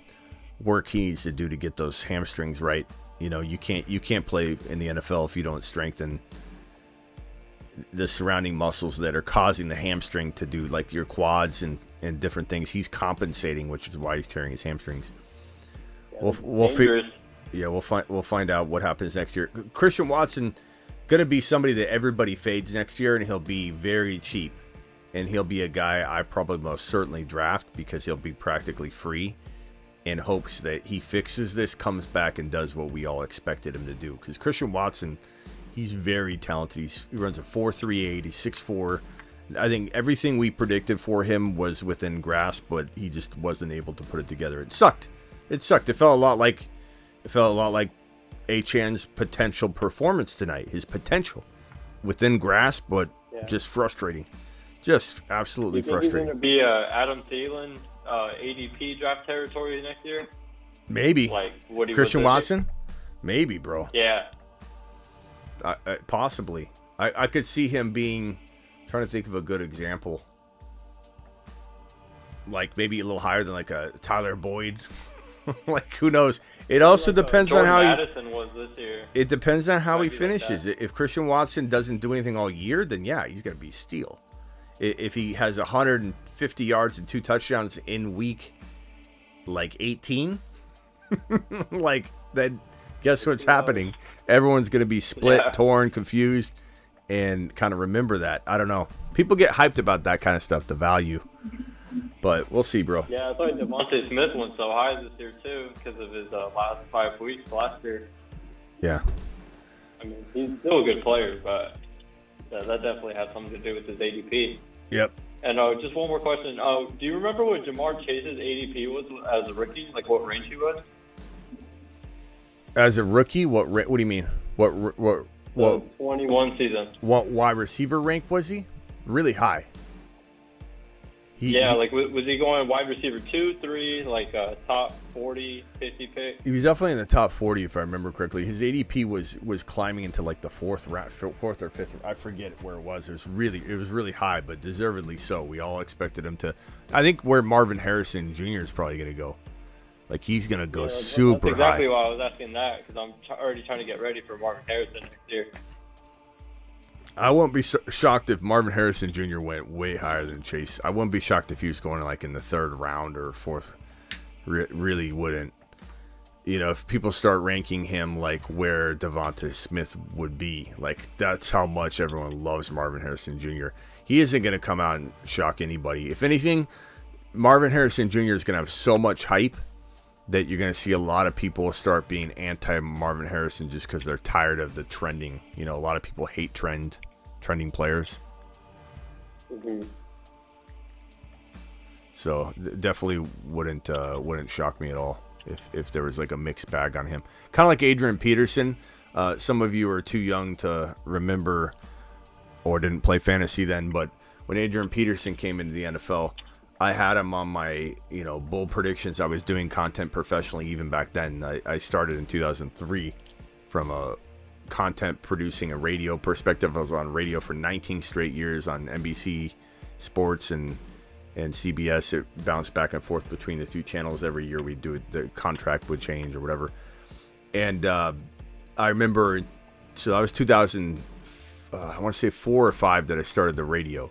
work he needs to do to get those hamstrings right. You can't play in the NFL if you don't strengthen the surrounding muscles that are causing the hamstring to do, like your quads and different things. He's compensating, which is why he's tearing his hamstrings. Yeah, we'll find out what happens next year. Christian Watson going to be somebody that everybody fades next year, and he'll be very cheap, and he'll be a guy I probably most certainly draft because he'll be practically free, in hopes that he fixes this, comes back, and does what we all expected him to do. Because Christian Watson, he's very talented. He runs a 4.38. He's 6'4". I think everything we predicted for him was within grasp, but he just wasn't able to put it together. It sucked. It felt a lot like Achane's potential performance tonight. His potential within grasp, but just frustrating. Just absolutely frustrating. He's going to be Adam Thielen ADP draft territory next year? Maybe. Like what Christian Watson? Maybe, bro. Yeah. Possibly. I could see him being, trying to think of a good example, like maybe a little higher than like a Tyler Boyd. Like, who knows? It also depends on how Madison was this year. It depends on how he finishes. If Christian Watson doesn't do anything all year, then yeah, he's going to be a steal. If he has 150 yards and 2 touchdowns in week like 18, like then guess what's happening? Everyone's going to be split, torn, confused, and kind of remember that. I don't know. People get hyped about that kind of stuff, the value. But we'll see, bro. Yeah, I thought Devontae Smith went so high this year, too, because of his last 5 weeks last year. Yeah. I mean, he's still a good player, but that definitely has something to do with his ADP. Yep. And just one more question. Do you remember what Jamar Chase's ADP was as a rookie? Like, what range he was? As a rookie? What do you mean? What 21 season. What wide receiver rank was he? Really high. Like, was he going wide receiver 2, 3, like top 40, 50 pick? He was definitely in the top 40, if I remember correctly. His ADP was climbing into like the fourth or fifth. I forget where it was. It was really high, but deservedly so. We all expected him to. I think where Marvin Harrison Jr. is probably going to go. Like, he's going to go super that's exactly high. why I was asking that, because I'm already trying to get ready for Marvin Harrison next year. I wouldn't be shocked if Marvin Harrison Jr. went way higher than Chase. I wouldn't be shocked if he was going like in the 3rd round or 4th. Really wouldn't. If people start ranking him like where Devonta Smith would be, like that's how much everyone loves Marvin Harrison Jr. He isn't going to come out and shock anybody. If anything, Marvin Harrison Jr. is going to have so much hype that you're going to see a lot of people start being anti-Marvin Harrison just because they're tired of the trending. A lot of people hate trending players. Mm-hmm. So definitely wouldn't shock me at all if there was like a mixed bag on him. Kind of like Adrian Peterson. Some of you are too young to remember or didn't play fantasy then, but when Adrian Peterson came into the NFL, I had him on my, bold predictions. I was doing content professionally even back then. I started in 2003 from a content producing a radio perspective. I was on radio for 19 straight years on NBC Sports and and CBS. It bounced back and forth between the two channels every year. We do it, the contract would change or whatever. And I remember, so I was 2000, I want to say 4 or 5 that I started the radio.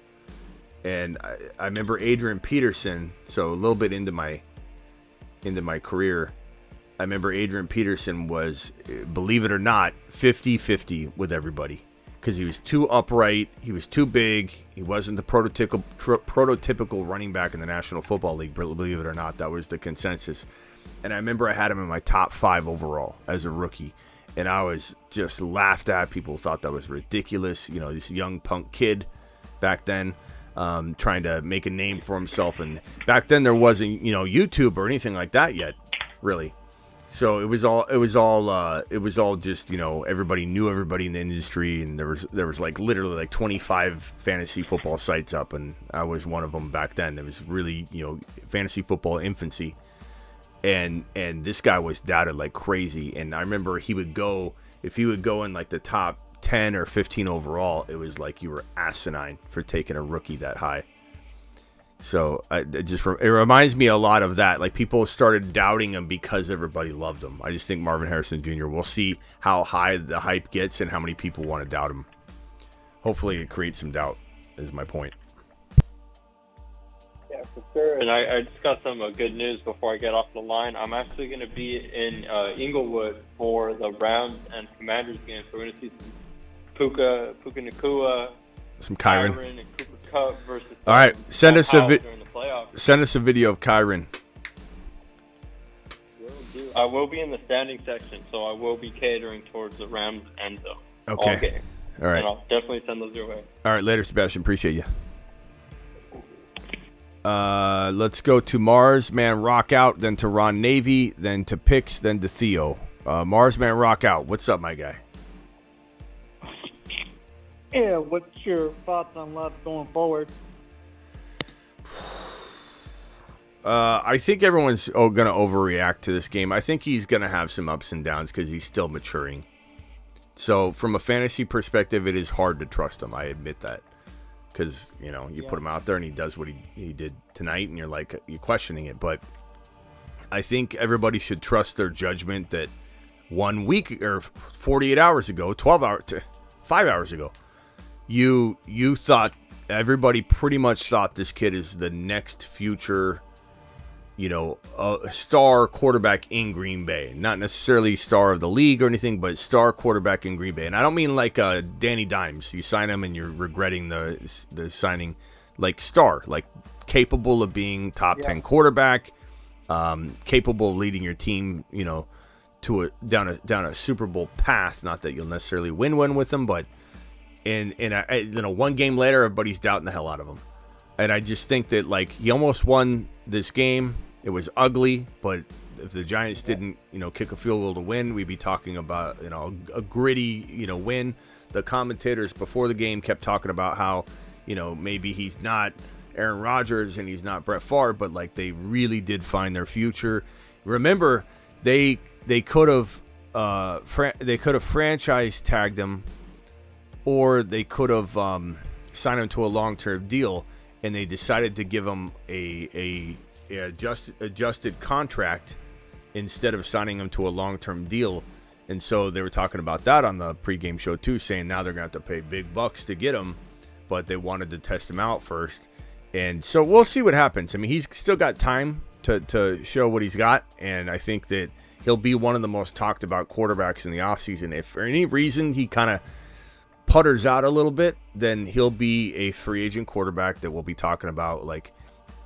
And I remember Adrian Peterson, so a little bit into my career, I remember Adrian Peterson was, believe it or not, 50-50 with everybody. Because he was too upright, he was too big, he wasn't the prototypical running back in the National Football League, believe it or not. That was the consensus. And I remember I had him in my top 5 overall as a rookie. And I was just laughed at. People thought that was ridiculous. You know, this young punk kid back then, trying to make a name for himself. And back then there wasn't, you know, YouTube or anything like that yet, really. So it was all just, you know, everybody knew everybody in the industry, and there was like literally like 25 fantasy football sites up, and I was one of them back then. It was really, you know, fantasy football infancy, and this guy was doubted like crazy. And I remember if he would go in like the top 10 or 15 overall, it was like you were asinine for taking a rookie that high. So it reminds me a lot of that. Like, people started doubting him because everybody loved him. I just think Marvin Harrison Jr., we'll see how high the hype gets and how many people want to doubt him. Hopefully it creates some doubt, is my point. Yeah, for sure. And I just got some good news before I get off the line. I'm actually going to be in Inglewood for the Browns and Commanders game. So we're going to see some Puka Nacua, some Kyron and Cooper Kupp versus. All right, send us during the playoffs. Send us a video of Kyron. I will be in the standing section, so I will be catering towards the Rams end zone. Okay. All game. All right. And I'll definitely send those your way. All right, later, Sebastian. Appreciate you. Let's go to Mars Man Rock Out, then to Ron Navy, then to Pix, then to Theo. Mars Man Rock Out. What's up, my guy? Yeah, what's your thoughts on Love going forward? I think everyone's going to overreact to this game. I think he's going to have some ups and downs because he's still maturing. So from a fantasy perspective, it is hard to trust him. I admit that. Because, you know, you put him out there and he does what he did tonight, and you're questioning it. But I think everybody should trust their judgment that 1 week or 48 hours ago, 5 hours ago, you thought, everybody pretty much thought this kid is the next future, you know, a star quarterback in Green Bay. Not necessarily star of the league or anything, but star quarterback in Green Bay. And I don't mean like Danny Dimes. You sign him and you're regretting the signing. Like star, like capable of being top 10 quarterback, capable of leading your team, you know, to down a Super Bowl path. Not that you'll necessarily win one with them, but in a one game later, everybody's doubting the hell out of him. And I just think that, like, he almost won this game. It was ugly, but if the Giants didn't, you know, kick a field goal to win, we'd be talking about, you know, a gritty, you know, win. The commentators before the game kept talking about how, you know, maybe he's not Aaron Rodgers and he's not Brett Favre, but like they really did find their future. Remember, they could have franchise tagged him, or they could have signed him to a long-term deal, and they decided to give him a adjusted contract instead of signing him to a long-term deal. And so they were talking about that on the pregame show too, saying now they're going to have to pay big bucks to get him, but they wanted to test him out first. And so we'll see what happens. I mean, he's still got time to show what he's got, and I think that he'll be one of the most talked about quarterbacks in the offseason. If for any reason he kind of putters out a little bit, then he'll be a free agent quarterback that we'll be talking about, like,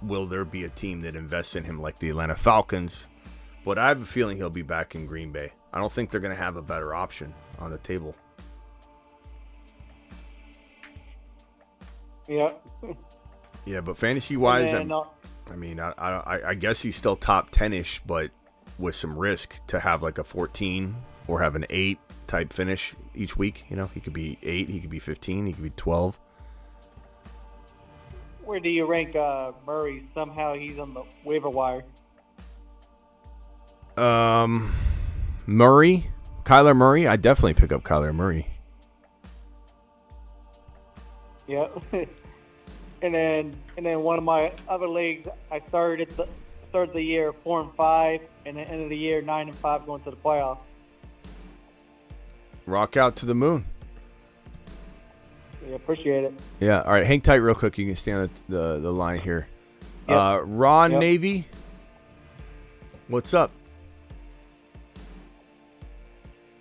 will there be a team that invests in him like the Atlanta Falcons? But I have a feeling he'll be back in Green Bay. I don't think they're going to have a better option on the table. Yeah. Yeah, but fantasy-wise, I guess he's still top 10-ish, but with some risk to have like a 14 or have an 8 type finish each week. You know, he could be 8, he could be 15, he could be 12. Where do you rank Murray? Somehow he's on the waiver wire. Kyler Murray. I definitely pick up Kyler Murray. Yeah. And then one of my other leagues, I started the year 4-5, and the end of the year 9-5, going to the playoffs. Rock out to the moon. Yeah, appreciate it. Yeah. All right. Hang tight real quick. You can stay on the line here. Yep. Ron Yep. Navy. What's up?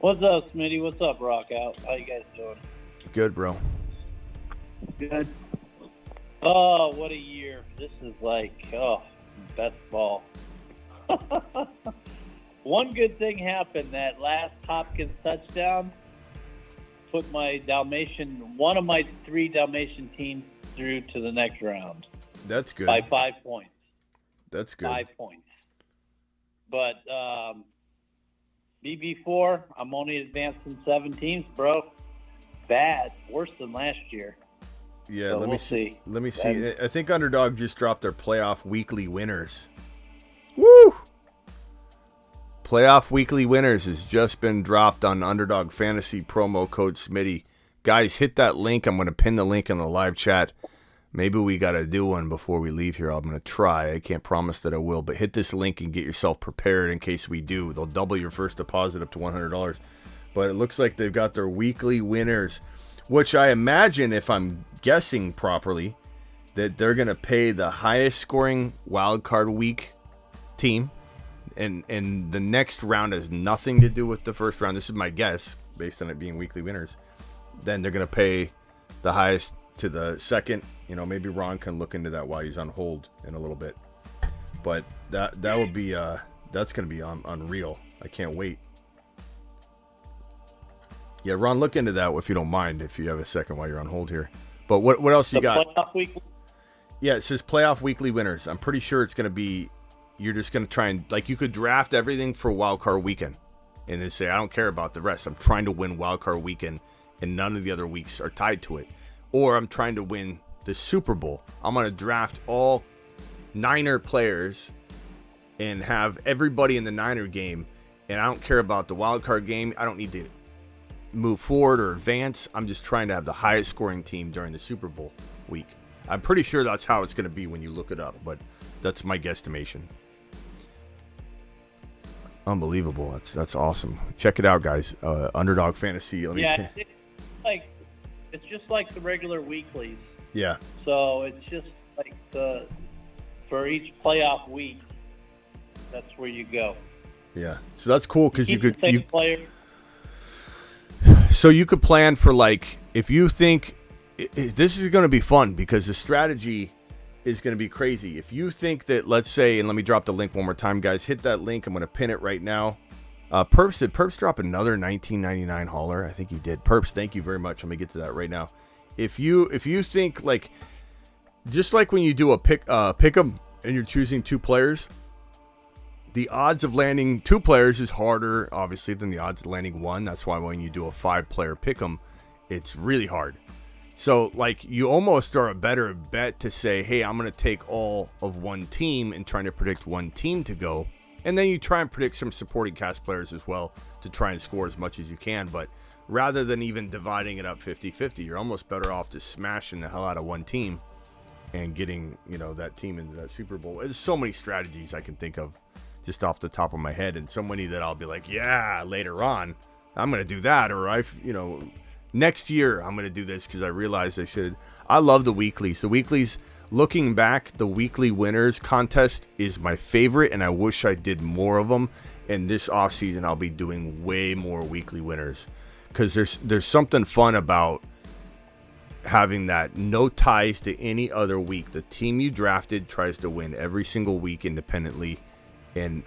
What's up, Smitty? What's up, Rock Out? How you guys doing? Good, bro. Good. Oh, what a year. This is best ball. One good thing happened. That last Hopkins touchdown put one of my 3 Dalmatian teams through to the next round. That's good. By 5 points. That's good. 5 points. But BB4, I'm only advanced in 7 teams, bro. Bad. Worse than last year. Yeah, So let we'll me see. see. Let me see. I think Underdog just dropped their playoff weekly winners. Woo! Playoff weekly winners has just been dropped on Underdog Fantasy promo code Smitty. Guys, hit that link. I'm going to pin the link in the live chat. Maybe we got to do one before we leave here. I'm going to try. I can't promise that I will, but hit this link and get yourself prepared in case we do. They'll double your first deposit up to $100. But it looks like they've got their weekly winners, which I imagine, if I'm guessing properly, that they're going to pay the highest scoring wild card week team. And the next round has nothing to do with the first round. This is my guess, based on it being weekly winners. Then they're going to pay the highest to the second. You know, maybe Ron can look into that while he's on hold in a little bit. But that would be that's going to be unreal. I can't wait. Yeah, Ron, look into that if you don't mind, if you have a second while you're on hold here. But what else you got? Playoff week. Yeah, it says playoff weekly winners. I'm pretty sure it's going to be, you're just going to try and, like, you could draft everything for wild card weekend and then say, I don't care about the rest. I'm trying to win wild card weekend and none of the other weeks are tied to it. Or I'm trying to win the Super Bowl. I'm going to draft all Niner players and have everybody in the Niner game, and I don't care about the wild card game. I don't need to move forward or advance. I'm just trying to have the highest scoring team during the Super Bowl week. I'm pretty sure that's how it's going to be when you look it up, but that's my guesstimation. Unbelievable. That's awesome. Check it out, guys. Underdog Fantasy. It's just like the regular weeklies. Yeah. So it's just like for each playoff week, that's where you go. Yeah. So that's cool because you could player. So you could plan for, like, if you think this is going to be fun because the strategy is going to be crazy. If you think that, let's say, and let me drop the link one more time, guys. Hit that link. I'm going to pin it right now. Perps, did Perps drop another $19.99 hauler? I think he did. Perps, thank you very much. Let me get to that right now. If you think, like, just like when you do a pick 'em and you're choosing 2 players, the odds of landing 2 players is harder, obviously, than the odds of landing 1. That's why when you do a 5-player pick 'em, it's really hard. So, like, you almost are a better bet to say, hey, I'm going to take all of one team and trying to predict one team to go. And then you try and predict some supporting cast players as well to try and score as much as you can. But rather than even dividing it up 50-50, you're almost better off just smashing the hell out of one team and getting, that team into that Super Bowl. There's so many strategies I can think of just off the top of my head, and so many that I'll be like, yeah, later on, I'm going to do that. Or next year, I'm going to do this because I realized I should. I love the weeklies. The weeklies, looking back, the weekly winners contest is my favorite, and I wish I did more of them. And this offseason, I'll be doing way more weekly winners because there's something fun about having that no ties to any other week. The team you drafted tries to win every single week independently. And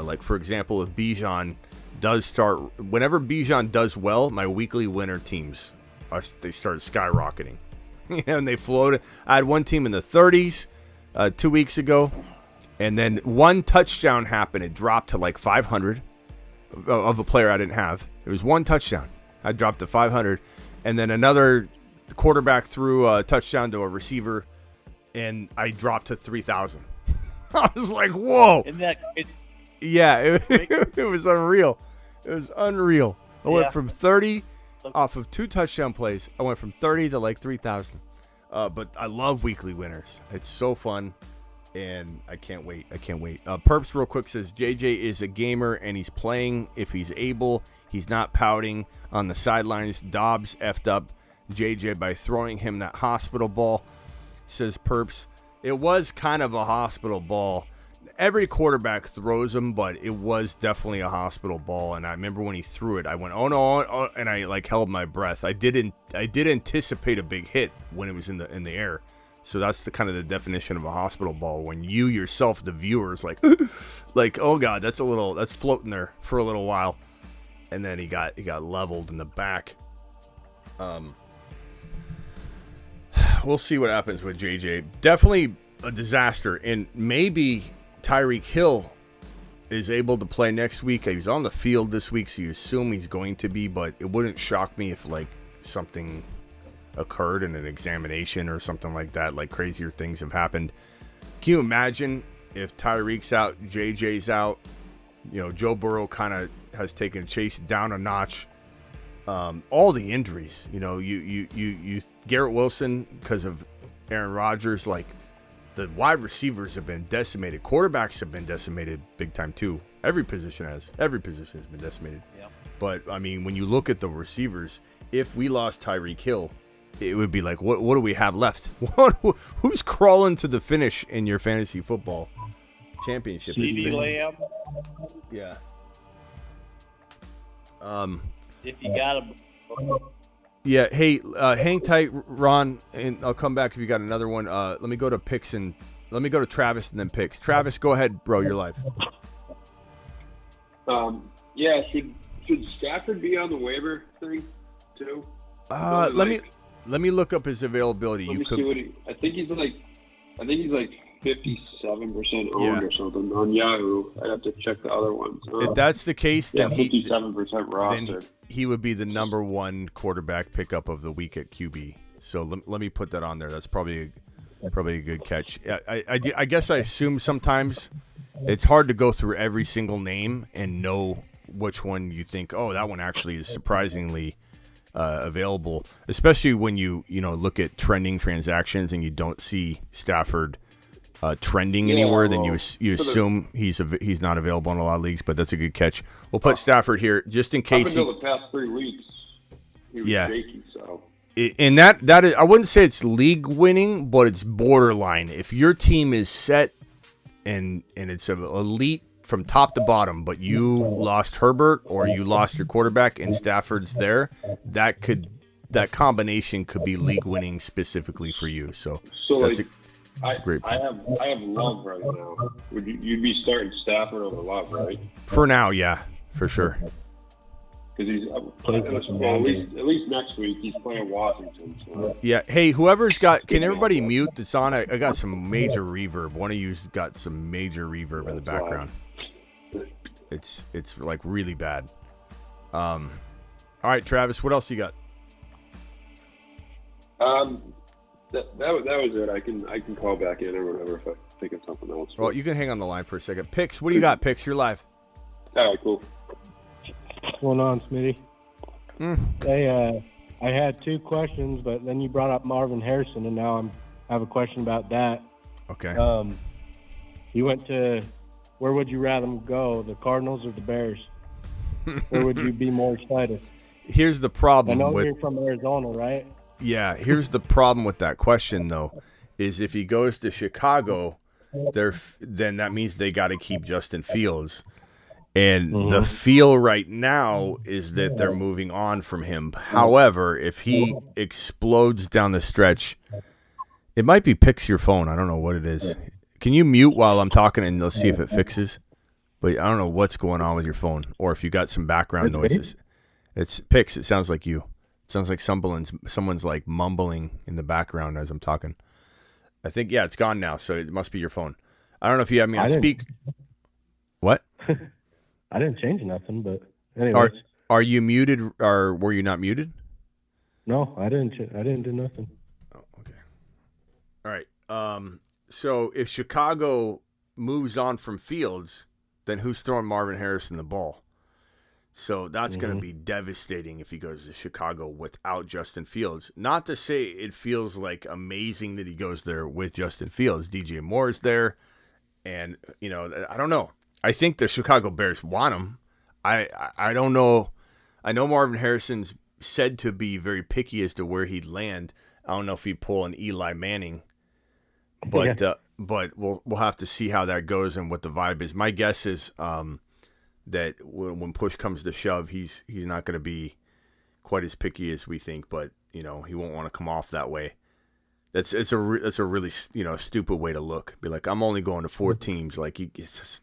like, for example, if Bijan does start, whenever Bijan does well, my weekly winner teams they start skyrocketing. And they floated. I had one team in the 30s 2 weeks ago, and then one touchdown happened. It dropped to like 500 of a player I didn't have. It was one touchdown. I dropped to 500, and then another quarterback threw a touchdown to a receiver, and I dropped to 3,000. I was like, whoa. Isn't that Yeah, it was unreal. It was unreal. I went from 30 off of 2 touchdown plays. I went from 30 to like 3,000. But I love weekly winners. It's so fun, and I can't wait. Perps real quick says JJ is a gamer and he's playing if he's able. He's not pouting on the sidelines. Dobbs effed up JJ by throwing him that hospital ball, says Perps. It was kind of a hospital ball. Every quarterback throws them, but it was definitely a hospital ball. And I remember when he threw it, I went, "Oh no!" And I like held my breath. I did anticipate a big hit when it was in the air. So that's the kind of the definition of a hospital ball. When you yourself, the viewer, is like, like, oh god, that's floating there for a little while, and then he got leveled in the back. We'll see what happens with JJ. Definitely a disaster, and maybe Tyreek Hill is able to play next week. He's on the field this week, so you assume he's going to be, but it wouldn't shock me if like something occurred in an examination or something like that. Like crazier things have happened. Can you imagine if Tyreek's out, JJ's out? You know, Joe Burrow kind of has taken Chase down a notch. All the injuries, you know, you Garrett Wilson because of Aaron Rodgers, like the wide receivers have been decimated. Quarterbacks have been decimated big time too. Every position has been decimated. Yeah. But I mean, when you look at the receivers, if we lost Tyreek Hill, it would be like, what do we have left? Who's crawling to the finish in your fantasy football championship? CeeDee Lamb. Yeah. If you got him. Yeah. Hey, hang tight, Ron, and I'll come back if you got another one. Let me go to picks and let me go to Travis and then picks. Travis, go ahead, bro. You're live. Yeah. Should Stafford be on the waiver thing too? Let me look up his availability. Let me see what I think he's like 57% owned or something on Yahoo. I'd have to check the other ones. If that's the case, then 57% rostered. Then he would be the number one quarterback pickup of the week at QB. So let me put that on there. That's probably a good catch. I guess I assume sometimes it's hard to go through every single name and know which one you think, oh, that one actually is surprisingly available, especially when you look at trending transactions and you don't see Stafford trending anywhere. Then you assume he's not available in a lot of leagues. But that's a good catch. We'll put Stafford here just in case. Up until the past 3 weeks, he was shaky. So and that is, I wouldn't say it's league winning, but it's borderline. If your team is set and it's an elite from top to bottom, but you lost Herbert or you lost your quarterback and Stafford's there, that combination could be league winning specifically for you. So that's great. I have Love right now. You'd be starting Stafford over Love, right? For now, yeah, for sure. Because he's at least next week he's playing Washington. So. Yeah. Hey, whoever's got, can everybody mute this on? I got some major reverb. One of you's got some major reverb in the background. It's like really bad. All right, Travis, what else you got? That was it. I can call back in or whatever if I think of something else. Well, you can hang on the line for a second. Picks, what do you got? Picks, you're live. All right, cool. What's going on, Smitty? Hey, I had 2 questions, but then you brought up Marvin Harrison, and now I have a question about that. Okay. You went to, where would you rather him go, the Cardinals or the Bears? Where would you be more excited? Here's the problem. I know you're from Arizona, right? Yeah, here's the problem with that question, though, is if he goes to Chicago, then that means they got to keep Justin Fields. And the feel right now is that they're moving on from him. However, if he explodes down the stretch, it might be picks your phone. I don't know what it is. Can you mute while I'm talking and let's see if it fixes? But I don't know what's going on with your phone or if you got some background noises. It's picks. It sounds like you. It sounds like someone's like mumbling in the background as I'm talking. I think, yeah, it's gone now, so it must be your phone. I don't know if you have me on speak. What? I didn't change nothing, but anyway. Are you muted or were you not muted? No, I didn't do nothing. Oh, okay. All right. So if Chicago moves on from Fields, then who's throwing Marvin Harrison the ball? So that's going to be devastating if he goes to Chicago without Justin Fields. Not to say it feels like amazing that he goes there with Justin Fields. DJ Moore's there. And, you know, I don't know. I think the Chicago Bears want him. I don't know. I know Marvin Harrison's said to be very picky as to where he'd land. I don't know if he'd pull an Eli Manning. But we'll have to see how that goes and what the vibe is. My guess is that when push comes to shove, he's not going to be quite as picky as we think. But you know, he won't want to come off that way. That's a really stupid way to look. Be like, I'm only going to 4 teams. Like it's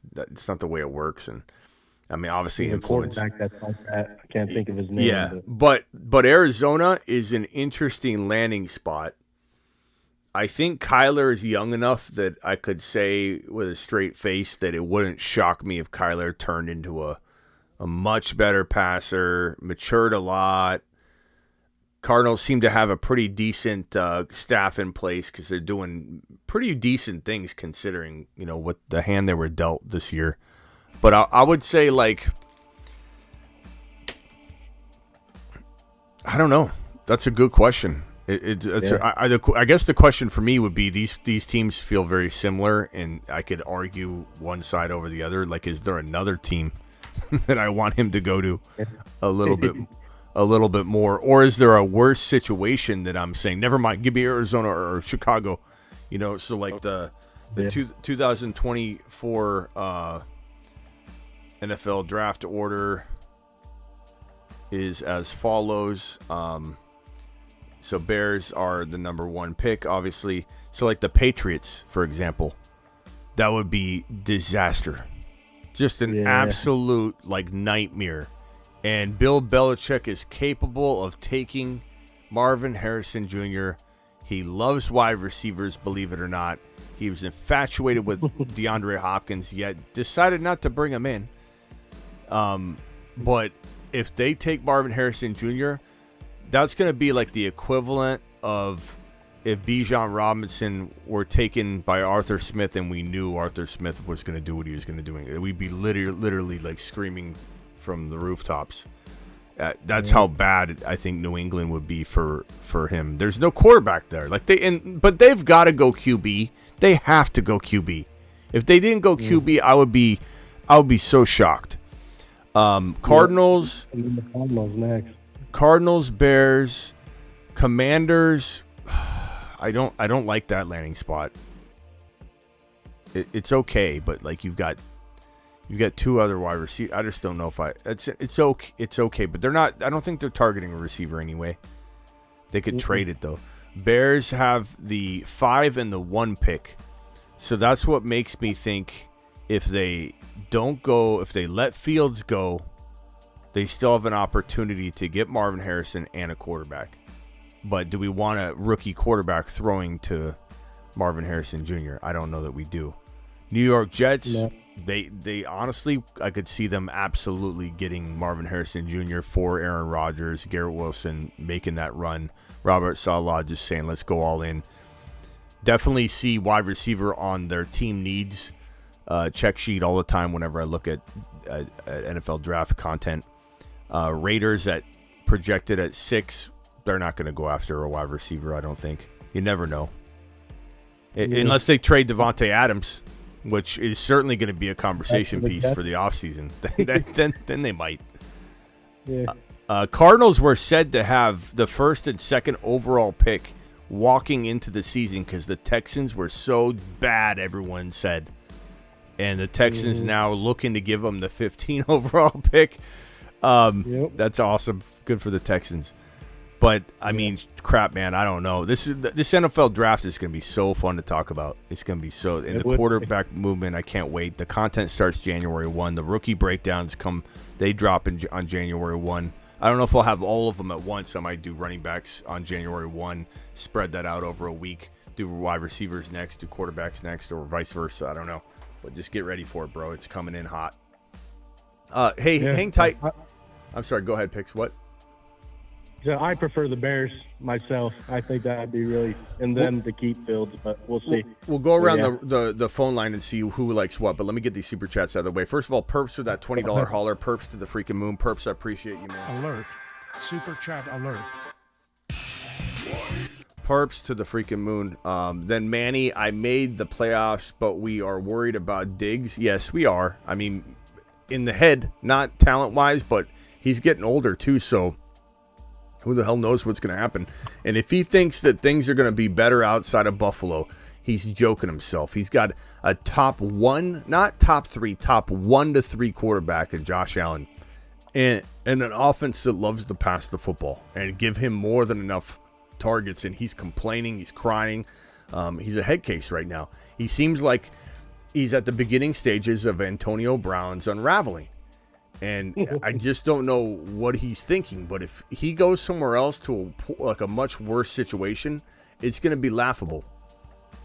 not the way it works. And I mean, obviously influence. That's like that. I can't think of his name. Yeah, but Arizona is an interesting landing spot. I think Kyler is young enough that I could say with a straight face that it wouldn't shock me if Kyler turned into a much better passer, matured a lot. Cardinals seem to have a pretty decent staff in place because they're doing pretty decent things considering, you know, what the hand they were dealt this year. But I would say, like, I don't know. That's a good question. I guess the question for me would be these teams feel very similar, and I could argue one side over the other. Like, is there another team that I want him to go to a little bit more, or is there a worse situation that I'm saying never mind, give me Arizona or Chicago, you know? So like the 2024 NFL draft order is as follows. So Bears are the number 1 pick, obviously. So like the Patriots, for example, that would be disaster. Just an absolute like nightmare. And Bill Belichick is capable of taking Marvin Harrison Jr. He loves wide receivers, believe it or not. He was infatuated with DeAndre Hopkins, yet decided not to bring him in. But if they take Marvin Harrison Jr., that's going to be like the equivalent of if Bijan Robinson were taken by Arthur Smith and we knew Arthur Smith was going to do what he was going to do. We'd be literally like screaming from the rooftops. That's how bad I think New England would be for him. There's no quarterback there. Like but they've got to go QB. They have to go QB. If they didn't go QB, I would be so shocked. Cardinals. And then the Cardinals next. Cardinals, Bears, Commanders. I don't like that landing spot. It's okay, but like you've got 2 other wide receivers. I just don't know if it's okay, but they're not. I don't think they're targeting a receiver anyway. They could trade it though. Bears have the 5 and the 1 pick, so that's what makes me think if they let Fields go, they still have an opportunity to get Marvin Harrison and a quarterback. But do we want a rookie quarterback throwing to Marvin Harrison Jr.? I don't know that we do. New York Jets, they honestly, I could see them absolutely getting Marvin Harrison Jr. for Aaron Rodgers, Garrett Wilson making that run. Robert Saleh just saying, let's go all in. Definitely see wide receiver on their team needs check sheet all the time whenever I look at NFL draft content. Raiders at projected at 6. They're not going to go after a wide receiver, I don't think. You never know. Unless they trade Devontae Adams, which is certainly going to be a conversation piece for the offseason. then they might. Yeah. Cardinals were said to have the 1st and 2nd overall pick walking into the season because the Texans were so bad, everyone said. And the Texans now looking to give them the 15 overall pick. That's awesome. Good for the Texans. But, I mean, crap, man, I don't know. This NFL draft is going to be so fun to talk about. It's going to be so – and the quarterback movement, I can't wait. The content starts January 1. The rookie breakdowns they drop on January 1. I don't know if I'll have all of them at once. I might do running backs on January 1, spread that out over a week, do wide receivers next, do quarterbacks next, or vice versa. I don't know. But just get ready for it, bro. It's coming in hot. Hang tight. I'm sorry. Go ahead, Pix. What? So I prefer the Bears myself. I think that would be really and them to keep Fields, but we'll see. We'll go around the phone line and see who likes what, but let me get these super chats out of the way. First of all, Perps with that $20 holler. Perps to the freaking moon. Perps, I appreciate you, man. Alert. Super chat alert. Perps to the freaking moon. Then Manny, I made the playoffs, but we are worried about Diggs. Yes, we are. I mean, in the head, not talent-wise, but he's getting older too, so who the hell knows what's going to happen. And if he thinks that things are going to be better outside of Buffalo, he's joking himself. He's got a top 1, not top 3, top 1 to 3 quarterback in Josh Allen. And an offense that loves to pass the football and give him more than enough targets, and he's complaining, he's crying. He's a head case right now. He seems like he's at the beginning stages of Antonio Brown's unraveling. And I just don't know what he's thinking. But if he goes somewhere else to a much worse situation, it's going to be laughable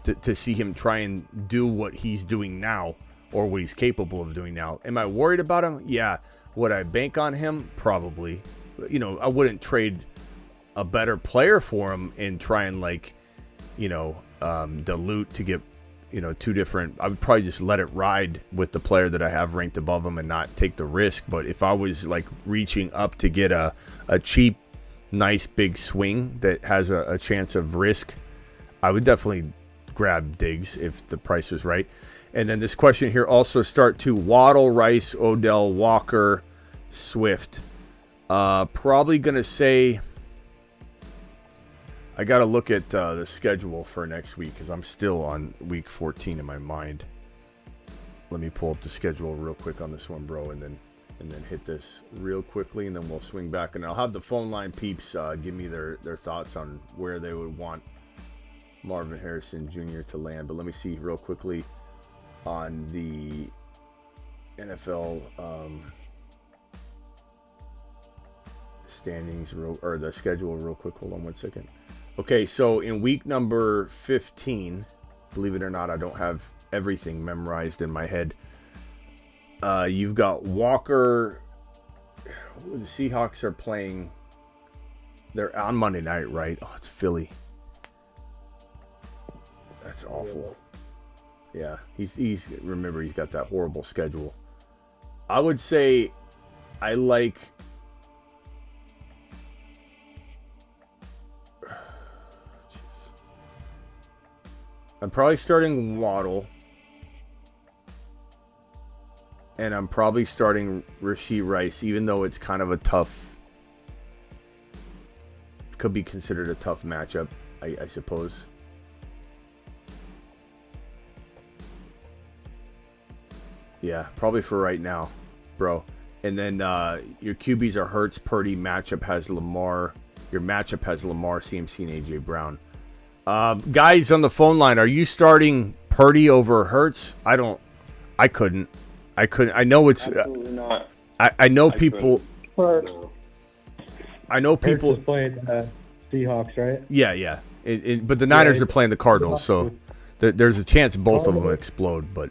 to see him try and do what he's doing now or what he's capable of doing now. Am I worried about him? Yeah. Would I bank on him? Probably. You know, I wouldn't trade a better player for him and try and dilute to get, two different. I would probably just let it ride with the player that I have ranked above him and not take the risk. But if I was reaching up to get a cheap, nice big swing that has a chance of risk, I would definitely grab Diggs if the price was right. And then this question here also start to Waddle, Rice, Odell, Walker, Swift. Probably going to say I got to look at the schedule for next week because I'm still on week 14 in my mind. Let me pull up the schedule real quick on this one, bro, and then hit this real quickly, and then we'll swing back. And I'll have the phone line peeps give me their thoughts on where they would want Marvin Harrison Jr. to land. But let me see real quickly on the NFL standings or the schedule real quick. Hold on one second. Okay, so in week number 15, believe it or not, I don't have everything memorized in my head. You've got Walker. The Seahawks are playing. They're on Monday night, right? Oh, it's Philly. That's awful. Yeah, he's remember, he's got that horrible schedule. I would say I like I'm probably starting Waddle. And I'm probably starting Rashee Rice, even though it's kind of a tough, could be considered a tough matchup, I suppose. Yeah, probably for right now, bro. And then your QBs are Hurts, Purdy. Matchup has Lamar. Your matchup has Lamar, CMC, and AJ Brown. Guys on the phone line, are you starting Purdy over Hurts? I couldn't. I know it's. Absolutely not. I know people. I know people Hurts is playing Seahawks, right? Yeah. But the Niners are playing the Cardinals, so there's a chance both of them explode. But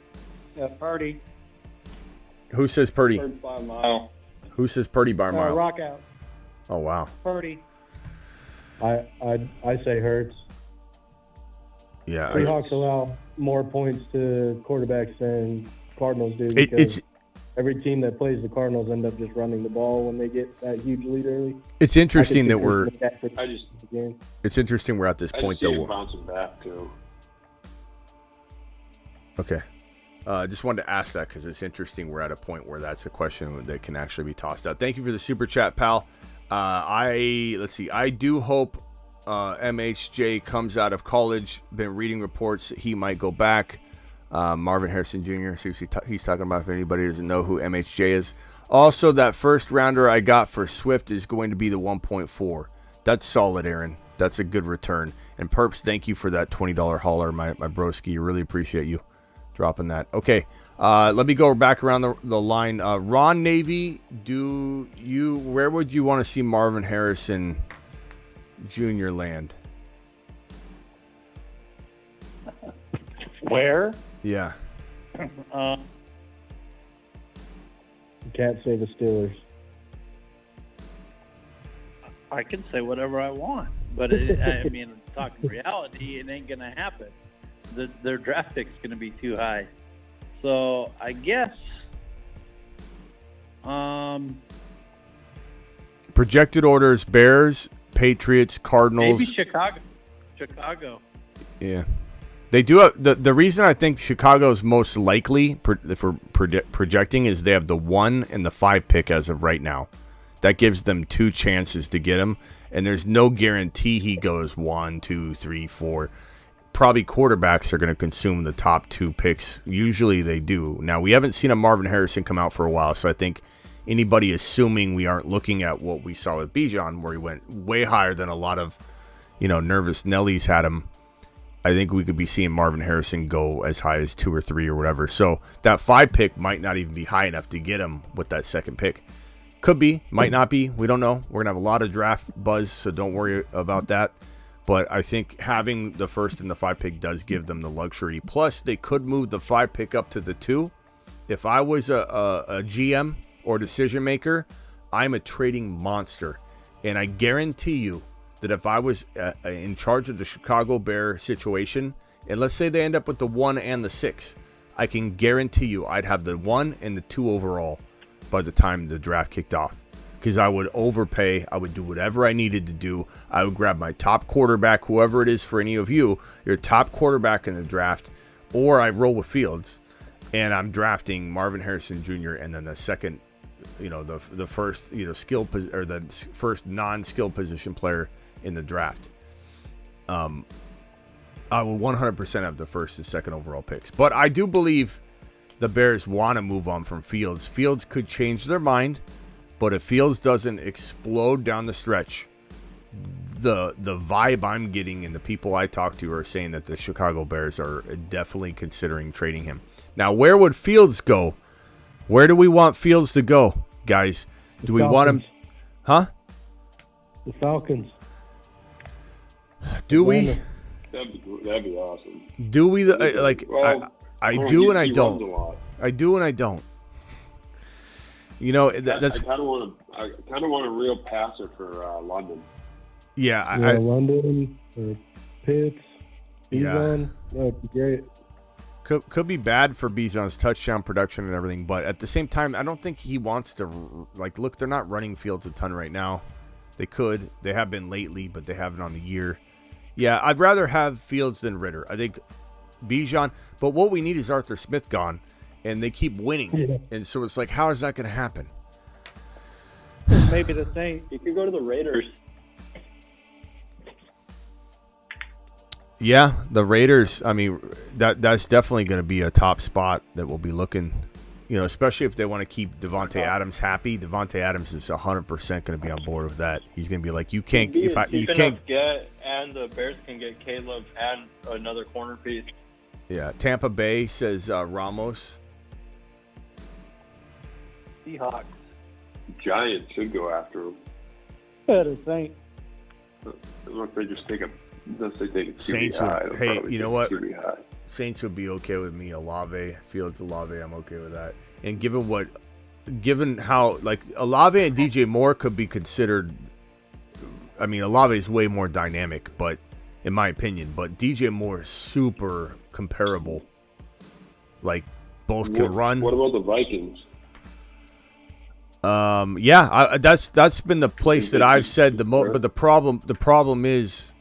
Yeah, Purdy. who says Purdy? Hurts by a mile. Who says Purdy by a mile? Rock out. Oh wow. Purdy. I say Hurts. Yeah. Seahawks allow more points to quarterbacks than Cardinals do because every team that plays the Cardinals end up just running the ball when they get that huge lead early. It's interesting that we're. Game. It's interesting we're at this point though. Bouncing back too. Okay. Just wanted to ask that because it's interesting. We're at a point where that's a question that can actually be tossed out. Thank you for the super chat, pal. Let's see. I do hope MHJ comes out of college. Been reading reports that he might go back. Marvin Harrison Jr. Seriously, he's talking about if anybody doesn't know who MHJ is. Also, that first rounder I got for Swift is going to be the 1.4. That's solid, Aaron. That's a good return. And Perps, thank you for that $20 hauler, my broski. Really appreciate you dropping that. Okay, let me go back around the line. Ron Navy, where would you want to see Marvin Harrison Jr. land? Where? Yeah. You can't say the Steelers. I can say whatever I want, but I mean, talking reality, it ain't gonna happen. Their draft pick's gonna be too high. So I guess, projected orders: Bears, Patriots, Cardinals. maybe Chicago. Yeah, they do have the reason I think Chicago is most likely for projecting is they have the 1 and the 5 pick as of right now. That gives them 2 chances to get him, and there's no guarantee he goes 1, 2, 3, 4. Probably quarterbacks are going to consume the top 2 picks. Usually they do. Now, we haven't seen a Marvin Harrison come out for a while, so I think anybody assuming we aren't looking at what we saw with Bijan, where he went way higher than a lot of, nervous Nellies had him. I think we could be seeing Marvin Harrison go as high as 2 or 3 or whatever. So that 5 pick might not even be high enough to get him with that second pick. Could be, might not be. We don't know. We're going to have a lot of draft buzz, so don't worry about that. But I think having the 1st and the 5 pick does give them the luxury. Plus, they could move the 5 pick up to the 2. If I was a GM or decision maker, I'm a trading monster. And I guarantee you that if I was in charge of the Chicago Bear situation, and let's say they end up with the 1 and the 6, I can guarantee you I'd have the 1 and the 2 overall by the time the draft kicked off, because I would overpay. I would do whatever I needed to do. I would grab my top quarterback, whoever it is for any of you, your top quarterback in the draft, or I roll with Fields, and I'm drafting Marvin Harrison Jr. and then the second, the first, skill or the first non-skill position player in the draft. I will 100% have the 1st and 2nd overall picks, but I do believe the Bears want to move on from Fields. Fields could change their mind, but if Fields doesn't explode down the stretch, the vibe I'm getting and the people I talk to are saying that the Chicago Bears are definitely considering trading him. Now, where would Fields go? Where do we want Fields to go, guys? Do we want him? Huh? The Falcons. Do we? That'd be awesome. Do we? I do and I don't. I do and I don't. That's. I kind of want a real passer for London. Yeah, London or Pitts. Bijan. That'd be great. Could be bad for Bijan's touchdown production and everything, but at the same time, I don't think he wants to. Look, they're not running Fields a ton right now. They could. They have been lately, but they haven't on the year. Yeah, I'd rather have Fields than Ritter. I think Bijan, but what we need is Arthur Smith gone, and they keep winning, and so it's like, how is that going to happen? Maybe the Saints. You could go to the Raiders. Yeah, the Raiders. I mean, that's definitely going to be a top spot that we'll be looking. Especially if they want to keep Devontae Adams happy. Devontae Adams is 100% going to be on board with that. He's going to be like, you can't. You can't get, and the Bears can get Caleb and another corner piece. Yeah, Tampa Bay says Ramos. Seahawks. Giants should go after him. The Saints. Look, they just take a. Unless they take it Saints high, would. Hey, you know what? High. Saints would be okay with me. Olave, Fields, Olave, I'm okay with that. And given how Olave and DJ Moore could be considered. I mean, Olave is way more dynamic, but in my opinion, but DJ Moore is super comparable. Both can run. What about the Vikings? Yeah, that's been the place that I've said the most. But the problem is,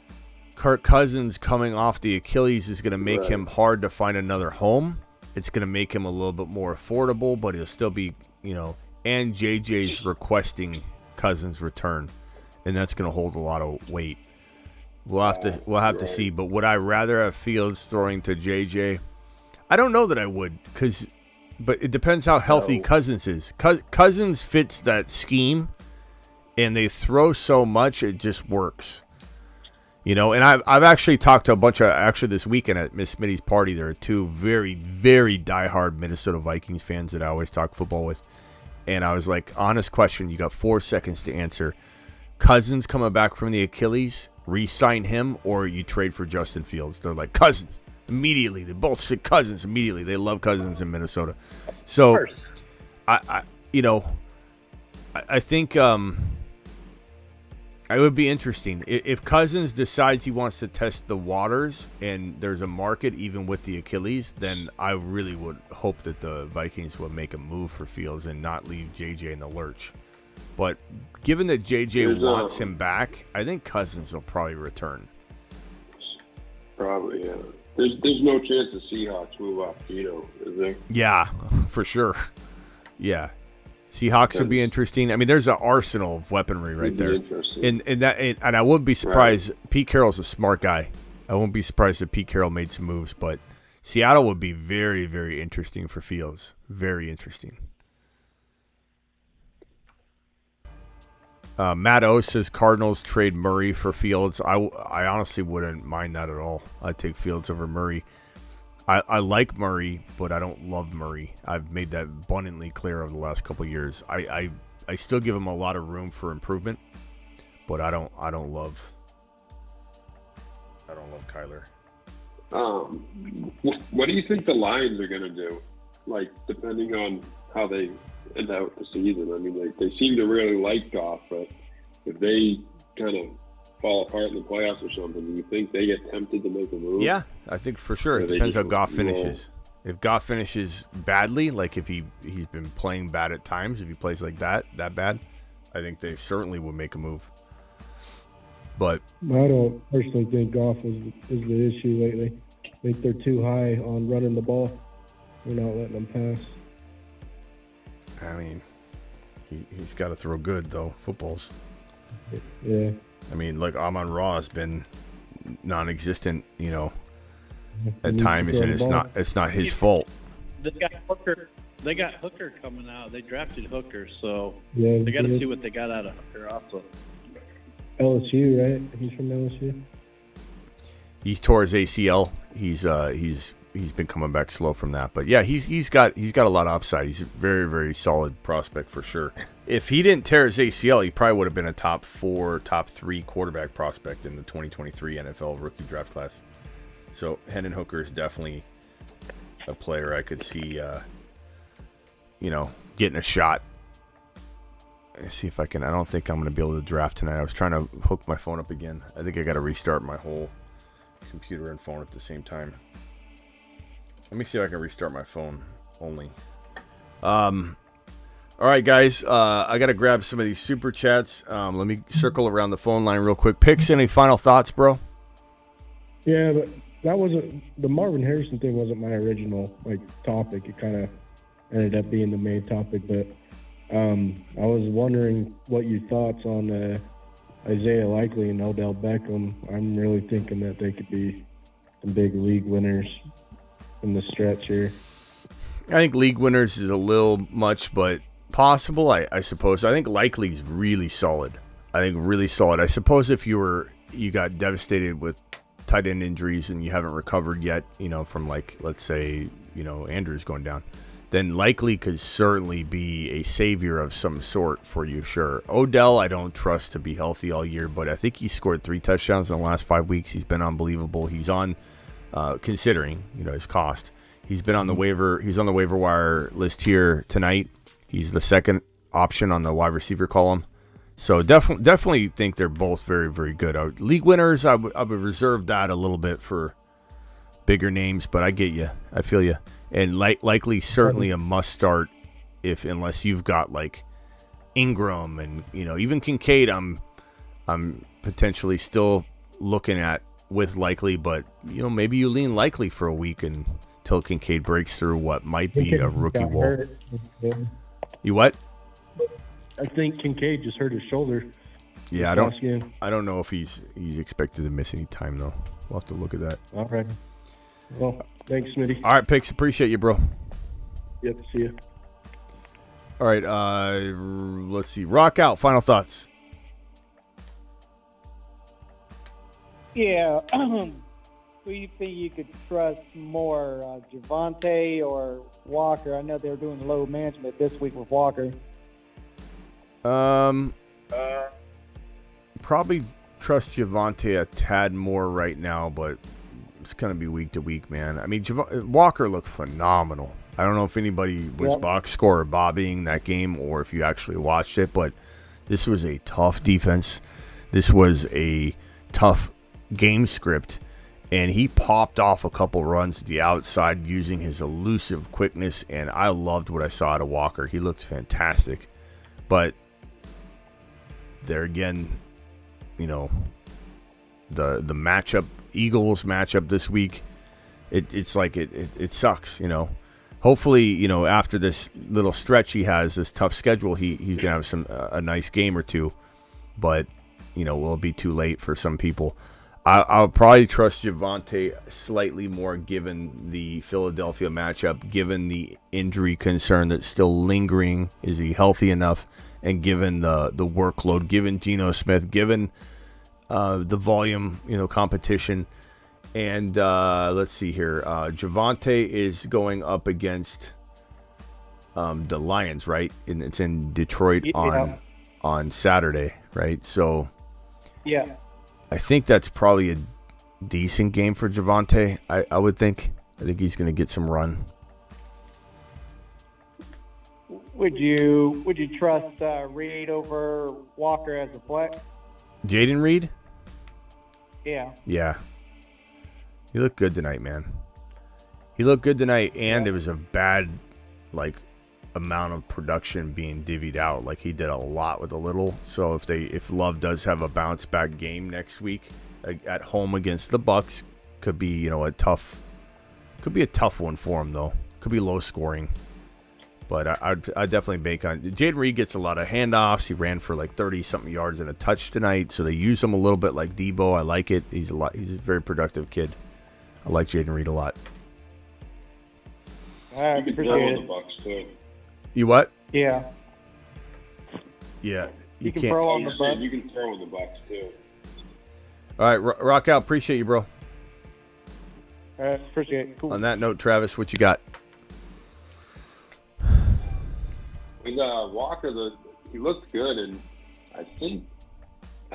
Kirk Cousins coming off the Achilles is going to make him hard to find another home. It's going to make him a little bit more affordable, but he'll still be, and JJ's requesting Cousins' return, and that's going to hold a lot of weight. We'll have to see. But would I rather have Fields throwing to JJ? I don't know that I would, but it depends how healthy Cousins is. Cousins fits that scheme, and they throw so much it just works. And I've actually talked to a bunch of this weekend at Miss Smitty's party. There are 2 very, very diehard Minnesota Vikings fans that I always talk football with. And I was like, honest question, you got 4 seconds to answer. Cousins coming back from the Achilles, re-sign him, or you trade for Justin Fields? They're like, Cousins, immediately. They both said Cousins immediately. They love Cousins in Minnesota. So, I think It would be interesting. If Cousins decides he wants to test the waters and there's a market even with the Achilles, then I really would hope that the Vikings would make a move for Fields and not leave JJ in the lurch. But given that JJ wants him back, I think Cousins will probably return. Probably, yeah. There's no chance the Seahawks move off Tito, is there? Yeah, for sure. Yeah. Seahawks would be interesting. I mean, there's an arsenal of weaponry right there. And I wouldn't be surprised. Right. Pete Carroll's a smart guy. I won't be surprised if Pete Carroll made some moves, but Seattle would be very, very interesting for Fields. Very interesting. Matt O says Cardinals trade Murray for Fields. I honestly wouldn't mind that at all. I'd take Fields over Murray. I like Murray, but I don't love Murray. I've made that abundantly clear over the last couple of years. I still give him a lot of room for improvement, but I don't love Kyler. What do you think the Lions are going to do? Like, depending on how they end out the season. I mean, they seem to really like Goff, but if they kind of fall apart in the playoffs or something, do you think they get tempted to make a move? Yeah, I think for sure. It depends how Goff finishes. If Goff finishes badly, like if he's been playing bad at times, if he plays like that bad, I think they certainly would make a move. But I don't personally think Goff is the issue lately. I think they're too high on running the ball. They're not letting them pass. I mean, he's got to throw good, though, footballs. Yeah. I mean, like Amon-Ra has been non-existent, at times, and it's not his fault. They got Hooker coming out. They drafted Hooker, so yeah, they got to see what they got out of Hooker also. LSU, right? He's from LSU. He's tore his ACL. He's been coming back slow from that, but yeah, he's got a lot of upside. He's a very, very solid prospect for sure. If he didn't tear his ACL, he probably would have been a top 4, top 3 quarterback prospect in the 2023 NFL rookie draft class. So Hendon Hooker is definitely a player I could see, getting a shot. Let's see if I can. I don't think I'm going to be able to draft tonight. I was trying to hook my phone up again. I think I got to restart my whole computer and phone at the same time. Let me see if I can restart my phone only. All right, guys. I got to grab some of these super chats. Let me circle around the phone line real quick. Picks, any final thoughts, bro? Yeah, but that wasn't the Marvin Harrison thing. Wasn't my original topic. It kind of ended up being the main topic. But I was wondering what your thoughts on Isaiah Likely and Odell Beckham. I'm really thinking that they could be some big league winners in the stretch here. I think league winners is a little much, but possible, I suppose. I think Likely's really solid. I suppose if you got devastated with tight end injuries and you haven't recovered yet, from let's say, Andrews going down, then Likely could certainly be a savior of some sort for you, sure. Odell, I don't trust to be healthy all year, but I think he scored 3 touchdowns in the last 5 weeks. He's been unbelievable. He's on, considering, his cost. He's been on the waiver. He's on the waiver wire list here tonight. He's the second option on the wide receiver column. So definitely think they're both very, very good. League winners, I would reserve that a little bit for bigger names, but I get you. I feel you. And Likely certainly a must start unless you've got Ingram and even Kincaid. I'm potentially still looking at with Likely, but maybe you lean Likely for a week until Kincaid breaks through what might be a rookie wall. You what? I think Kincaid just hurt his shoulder. Yeah, I don't know if he's expected to miss any time though. We'll have to look at that. All right. Well, thanks, Smitty. All right, Picks. Appreciate you, bro. Yep. See you. All right. Let's see. Rock out. Final thoughts. Yeah. Who do you think you could trust more, Javonte or Walker? I know they were doing load management this week with Walker. Probably trust Javonte a tad more right now, but it's going to be week to week, man. I mean, Walker looked phenomenal. I don't know if anybody was box score or bobbying that game or if you actually watched it, but this was a tough defense. this was a tough game script, and he popped off a couple runs to the outside using his elusive quickness, and I loved what I saw out of Walker. He looked fantastic. But there again, you know, the matchup, Eagles matchup this week, it's like it sucks, you know. Hopefully, you know, after this little stretch he has, this tough schedule, he's gonna have a nice game or two. But you know, will it be too late for some people? I'll probably trust Javonte slightly more given the Philadelphia matchup, given the injury concern that's still lingering. Is he healthy enough? And given the workload, given Geno Smith, given the volume, you know, competition. And let's see here. Javonte is going up against the Lions, right? And it's in Detroit on Saturday, right? So Yeah. I think that's probably a decent game for Javonte. I would think. I think he's going to get some run. Would you trust Reed over Walker as a flex? Jaden Reed? Yeah. Yeah. He looked good tonight, man. He looked good tonight, and it was a bad, like, amount of production being divvied out. Like, he did a lot with a little. So if Love does have a bounce back game next week at home against the Bucks, could be, you know, a tough one for him though. Could be low scoring. But I'd definitely bank on Jaden Reed. Gets a lot of handoffs. He ran for like 30-something yards and a touch tonight. So they use him a little bit like Debo. I like it. He's a very productive kid. I like Jaden Reed a lot. I appreciate it. The Bucks too. You what? Yeah. Yeah. You can throw on the Bucks. You can throw in the Bucks too. All right, rock out. Appreciate you, bro. All right, appreciate it. Cool. On that note, Travis, what you got? With Walker, he looked good, and I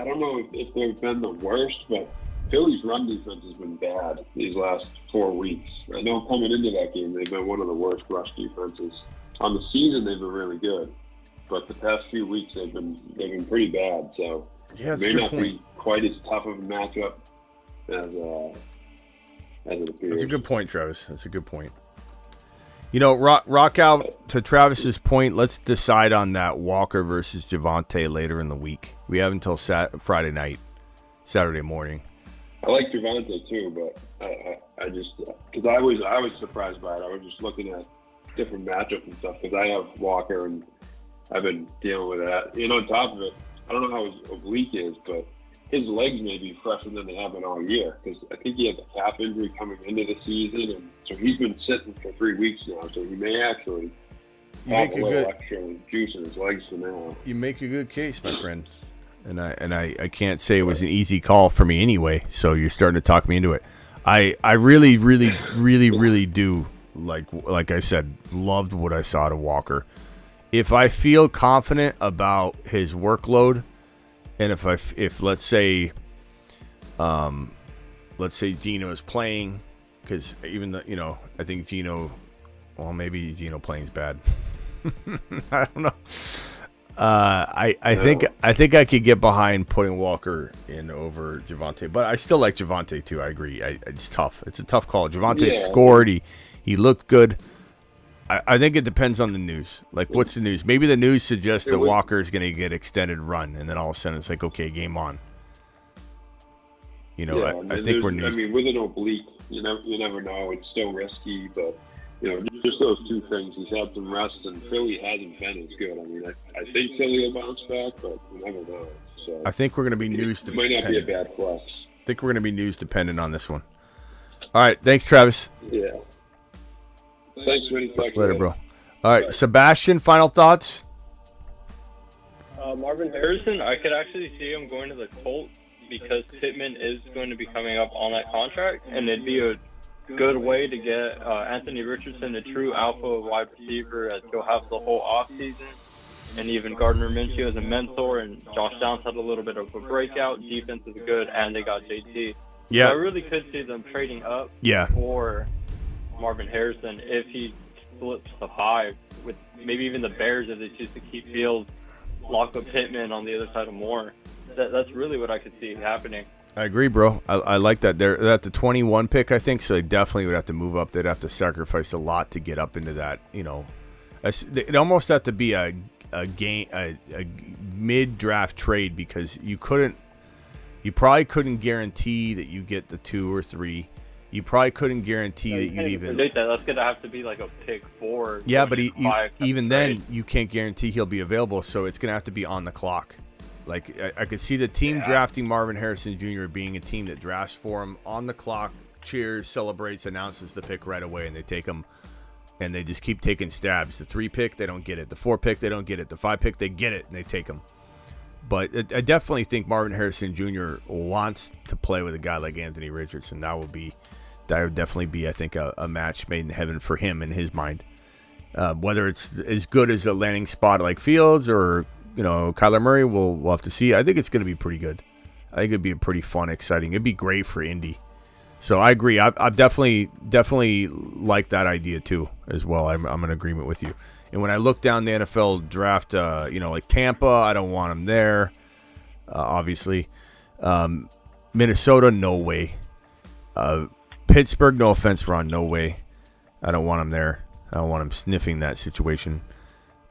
don't know if they've been the worst, but Philly's run defense has been bad these last 4 weeks. I know coming into that game, they've been one of the worst rush defenses. On the season, they've been really good, but the past few weeks they've been pretty bad. So yeah, it may not be quite as tough of a matchup as it appears. That's a good point, Travis. That's a good point. You know, rock out to Travis's point. Let's decide on that Walker versus Javonte later in the week. We have until Friday night, Saturday morning. I like Javonte too, but I just because I was surprised by it. I was just looking at different matchups and stuff because I have Walker and I've been dealing with that. And on top of it, I don't know how his oblique is, but his legs may be fresher than they have been all year because I think he had the calf injury coming into the season, and so he's been sitting for 3 weeks now. So he may actually have a little extra juice in his legs for now. You make a good case, my friend, and I can't say it was an easy call for me anyway. So you're starting to talk me into it. I really, really, really, really do like I said, loved what I saw to Walker. If I feel confident about his workload. And if let's say Geno is playing, because even though, you know, I think Geno, well, maybe Geno playing's bad. I don't know. I think I could get behind putting Walker in over Javonte, but I still like Javonte too. I agree. It's tough. It's a tough call. Javonte scored. He looked good. I think it depends on the news. Like, what's the news? Maybe the news suggests that Walker is going to get extended run, and then all of a sudden it's like, okay, game on. You know, I think we're news. I mean, with an oblique, you never know. It's still risky, but you know, just those two things. He's had some rest, and Philly hasn't been as good. I mean, I think Philly will bounce back, but you never know. So I think we're going to be news dependent. It might not be a bad flex. I think we're going to be news dependent on this one. All right, thanks, Travis. Yeah. Thanks, Vinny. Later, bro. All right, Sebastian, final thoughts? Marvin Harrison, I could actually see him going to the Colts because Pittman is going to be coming up on that contract, and it'd be a good way to get Anthony Richardson a true alpha wide receiver as he'll have the whole offseason, and even Gardner Minshew as a mentor, and Josh Downs had a little bit of a breakout. Defense is good, and they got JT. Yeah. So I really could see them trading up for Marvin Harrison if he slips to 5 with maybe even the Bears if they choose to keep Fields, lock up Pittman on the other side of Moore. That's really what I could see happening. I agree, bro. I like that. They're at the 21 pick, I think, so they definitely would have to move up. They'd have to sacrifice a lot to get up into that. It almost have to be a mid-draft trade because you probably couldn't guarantee that you get the 2 or 3. You probably couldn't guarantee that you'd even predict that. That's gonna have to be like a pick 4. Yeah, but even then, you can't guarantee he'll be available, so it's gonna have to be on the clock. Like I could see the team drafting Marvin Harrison Jr. being a team that drafts for him on the clock, cheers, celebrates, announces the pick right away, and they take him, and they just keep taking stabs. The 3 pick, they don't get it. The 4 pick, they don't get it. The 5 pick, they get it, and they take him. But I definitely think Marvin Harrison Jr. wants to play with a guy like Anthony Richardson. That would definitely be, I think, a match made in heaven for him in his mind. Whether it's as good as a landing spot like Fields or Kyler Murray, we'll have to see. I think it's going to be pretty good. I think it'd be pretty fun, exciting. It'd be great for Indy. So I agree. I definitely like that idea too as well. I'm in agreement with you. And when I look down the NFL draft, like Tampa, I don't want them there. Obviously, Minnesota, no way. Pittsburgh, no offense, Ron, no way. I don't want him there. I don't want him sniffing that situation.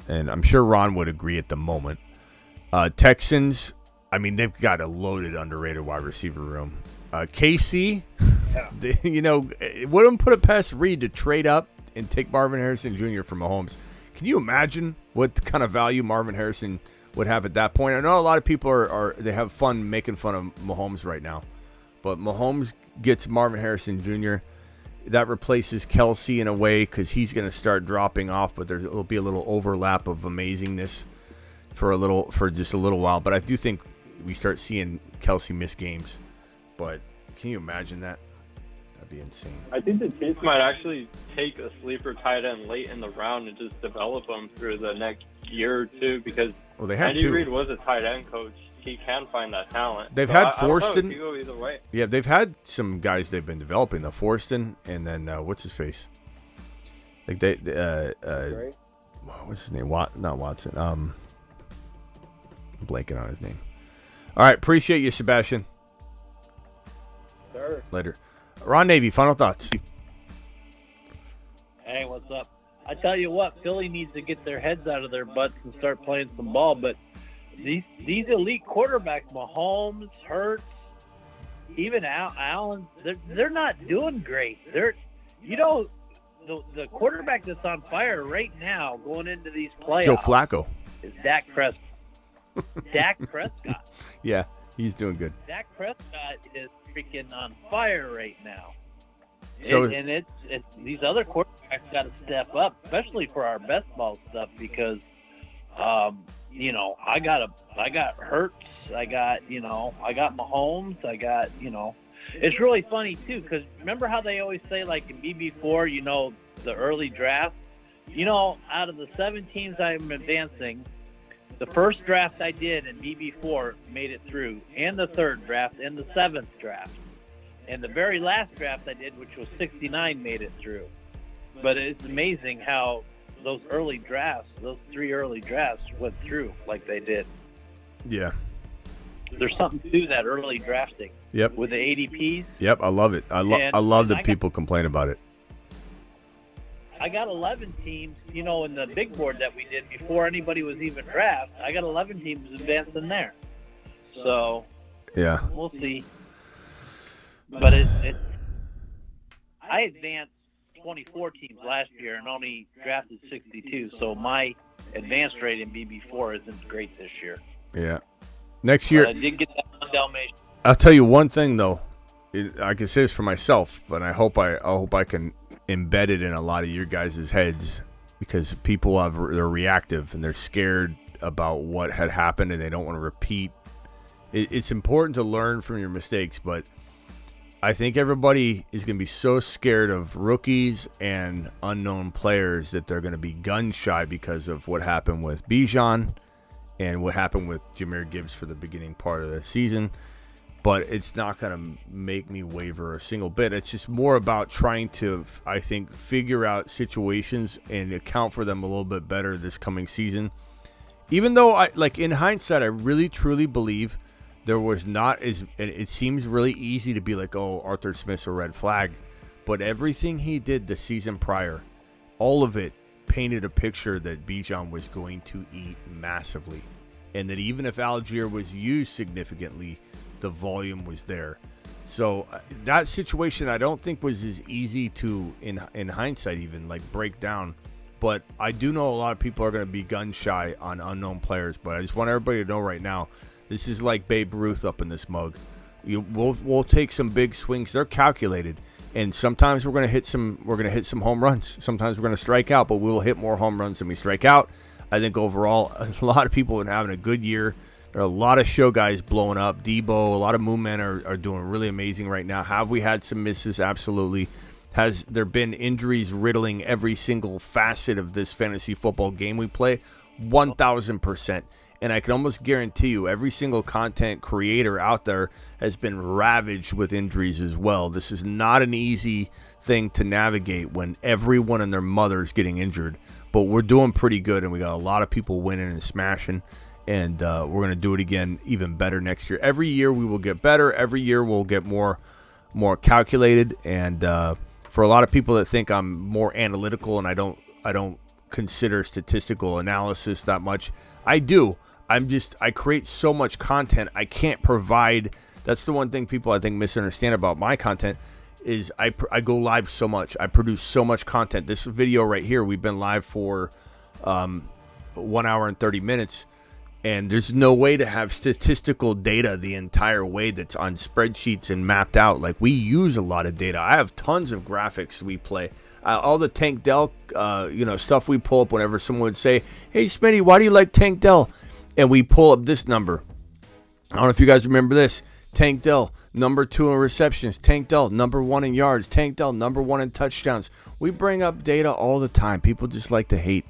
And I'm sure Ron would agree at the moment. Texans, I mean, they've got a loaded, underrated wide receiver room. KC, it wouldn't put it past Reed to trade up and take Marvin Harrison Jr. from Mahomes. Can you imagine what kind of value Marvin Harrison would have at that point? I know a lot of people they have fun making fun of Mahomes right now. But Mahomes gets Marvin Harrison Jr. That replaces Kelsey in a way because he's going to start dropping off, but there'll be a little overlap of amazingness for just a little while. But I do think we start seeing Kelsey miss games. But can you imagine that? That'd be insane. I think the Chiefs might actually take a sleeper tight end late in the round and just develop him through the next year or two because Andy Reid was a tight end coach. He can find that talent. They've had Forston. I go either way. Yeah, they've had some guys they've been developing. The Forston and then what's his face? Like what's his name? Not Watson. I'm blanking on his name. All right, appreciate you, Sebastian. Sure. Later. Ron Navy, final thoughts. Hey, what's up? I tell you what, Philly needs to get their heads out of their butts and start playing some ball, but these elite quarterbacks, Mahomes, Hurts, even Allen, they're not doing great. The quarterback that's on fire right now going into these playoffs, Joe Flacco, is Dak Prescott. Dak Prescott. Yeah, he's doing good. Dak Prescott is freaking on fire right now. So it's these other quarterbacks got to step up, especially for our best ball stuff because. I got Hurts, I got Mahomes, it's really funny too, because remember how they always say like in BB4, the early draft, out of the 7 teams I'm advancing, the first draft I did in BB4 made it through, and the 3rd draft and the 7th draft, and the very last draft I did, which was 69, made it through. But it's amazing how those 3 early drafts went through like they did. Yeah. There's something to that early drafting. Yep. With the ADPs. Yep, I love it. I love that people complain about it. I got 11 teams, in the big board that we did before anybody was even drafted. I got 11 teams advancing there. So, yeah, we'll see. But I advanced 24 teams last year and only drafted 62, so my advance rate in BB4 isn't great this year. Yeah. Next year, I did get that on Dalmatian. I'll tell you one thing though. I can say this for myself, but I hope I can embed it in a lot of your guys' heads because people they're reactive and they're scared about what had happened and they don't want to repeat. It's important to learn from your mistakes, but I think everybody is going to be so scared of rookies and unknown players that they're going to be gun shy because of what happened with Bijan and what happened with Jahmyr Gibbs for the beginning part of the season. But it's not going to make me waver a single bit. It's just more about trying to, I think, figure out situations and account for them a little bit better this coming season. Even though, in hindsight, I really, truly believe there was not as, it seems really easy to be like, oh, Arthur Smith's a red flag, but everything he did the season prior, all of it painted a picture that Bijan was going to eat massively, and that even if Algier was used significantly, the volume was there. So that situation I don't think was as easy to, in hindsight even, like break down. But I do know a lot of people are going to be gun shy on unknown players. But I just want everybody to know right now, this is like Babe Ruth up in this mug. We'll take some big swings. They're calculated, and sometimes we're going to hit some home runs. Sometimes we're going to strike out, but we will hit more home runs than we strike out. I think overall, a lot of people have been having a good year. There are a lot of show guys blowing up. Debo, a lot of moon men are doing really amazing right now. Have we had some misses? Absolutely. Has there been injuries riddling every single facet of this fantasy football game we play? 1,000%. And I can almost guarantee you every single content creator out there has been ravaged with injuries as well. This is not an easy thing to navigate when everyone and their mother is getting injured. But we're doing pretty good, and we got a lot of people winning and smashing. And we're going to do it again even better next year. Every year we will get better. Every year we'll get more calculated. And for a lot of people that think I'm more analytical and I don't consider statistical analysis that much, I do. I create so much content. I can't provide. That's the one thing people I think misunderstand about my content is I go live so much. I produce so much content. This video right here, we've been live for 1 hour and 30 minutes. And there's no way to have statistical data the entire way that's on spreadsheets and mapped out. Like, we use a lot of data. I have tons of graphics we play. All the Tank Dell, stuff we pull up whenever someone would say, hey, Smitty, why do you like Tank Dell? And we pull up this number. I don't know if you guys remember this. Tank Dell, number 2 in receptions. Tank Dell, number 1 in yards. Tank Dell, number 1 in touchdowns. We bring up data all the time. People just like to hate.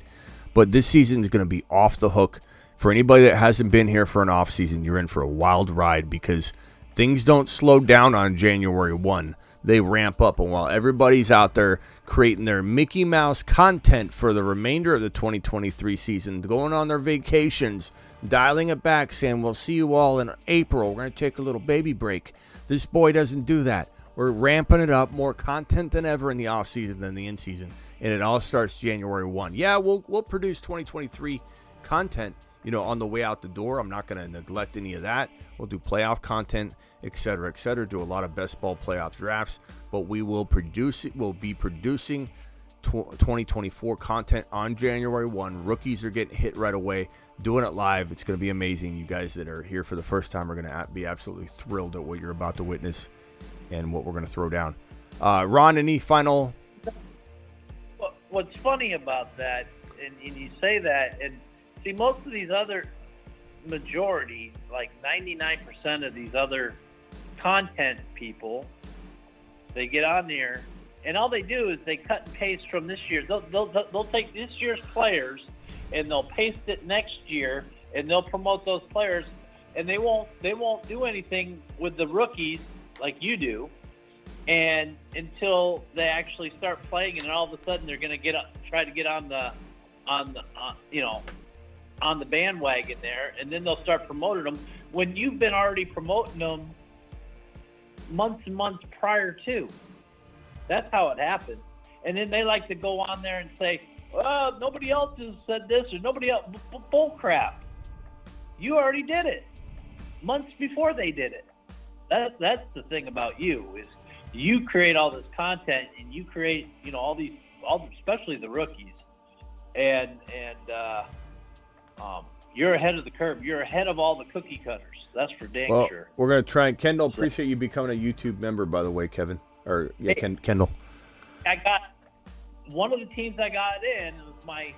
But this season is going to be off the hook. For anybody that hasn't been here for an off season, you're in for a wild ride because things don't slow down on January 1. They ramp up. And while everybody's out there creating their Mickey Mouse content for the remainder of the 2023 season, going on their vacations, dialing it back, saying, we'll see you all in April. We're going to take a little baby break. This boy doesn't do that. We're ramping it up, more content than ever in the off season than the in season. And it all starts January 1. Yeah, we'll produce 2023 content, on the way out the door. I'm not going to neglect any of that. We'll do playoff content, et cetera, do a lot of best ball playoff drafts, but we will be producing 2024 content on January 1. Rookies are getting hit right away, doing it live. It's going to be amazing. You guys that are here for the first time are going to be absolutely thrilled at what you're about to witness and what we're going to throw down. Ron, any final? What's funny about that, and you say that, and see, most of these other majority, like 99% of these other content people, they get on there, and all they do is they cut and paste from this year. They'll take this year's players, and they'll paste it next year, and they'll promote those players, and they won't do anything with the rookies like you do, and until they actually start playing, and then all of a sudden they're going to try to get on the bandwagon there, and then they'll start promoting them when you've been already promoting them months and months prior to. That's how it happens. And then they like to go on there and say, well, nobody else has said this or nobody else. Bull crap. You already did it months before they did it. That's the thing about you, is you create all this content, and you create, especially the rookies, and you're ahead of the curve. You're ahead of all the cookie cutters. That's for dang sure. We're going to try. And Kendall, appreciate you becoming a YouTube member, by the way, Kevin. Kendall. I got one of the teams I got in was my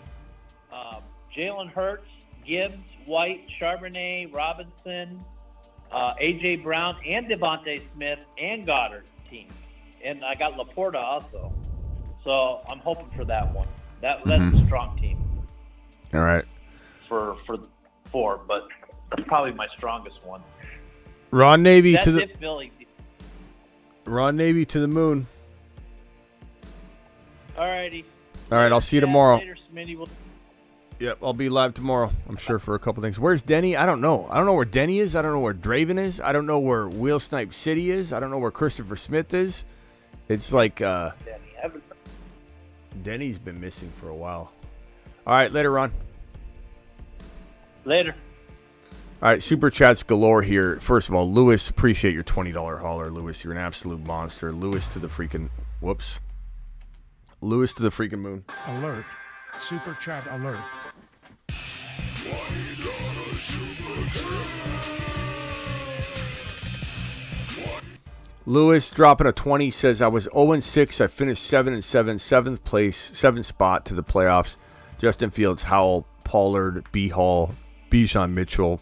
Jalen Hurts, Gibbs, White, Charbonnet, Robinson, A.J. Brown, and Devontae Smith, and Goddard team. And I got Laporta also. So I'm hoping for that one. That's a strong team. All right. For 4, but that's probably my strongest one. Ron Navy that's to the it, Philly. Ron Navy to the moon. All righty. All right, I'll see you tomorrow. Later, Smitty. Yep, I'll be live tomorrow, I'm sure, for a couple things. Where's Denny? I don't know. I don't know where Denny is. I don't know where Draven is. I don't know where Wheel Snipe City is. I don't know where Christopher Smith is. It's like Denny's been missing for a while. All right, later, Ron. Later. All right, super chats galore here. First of all, Lewis, appreciate your $20 hauler. Lewis, you're an absolute monster. Lewis to the freaking moon. Alert. Super chat alert. Lewis dropping a 20 says, I was 0-6. I finished 7-7, 7th place, 7th spot to the playoffs. Justin Fields, Howell, Pollard, B. Hall, Bijan Mitchell,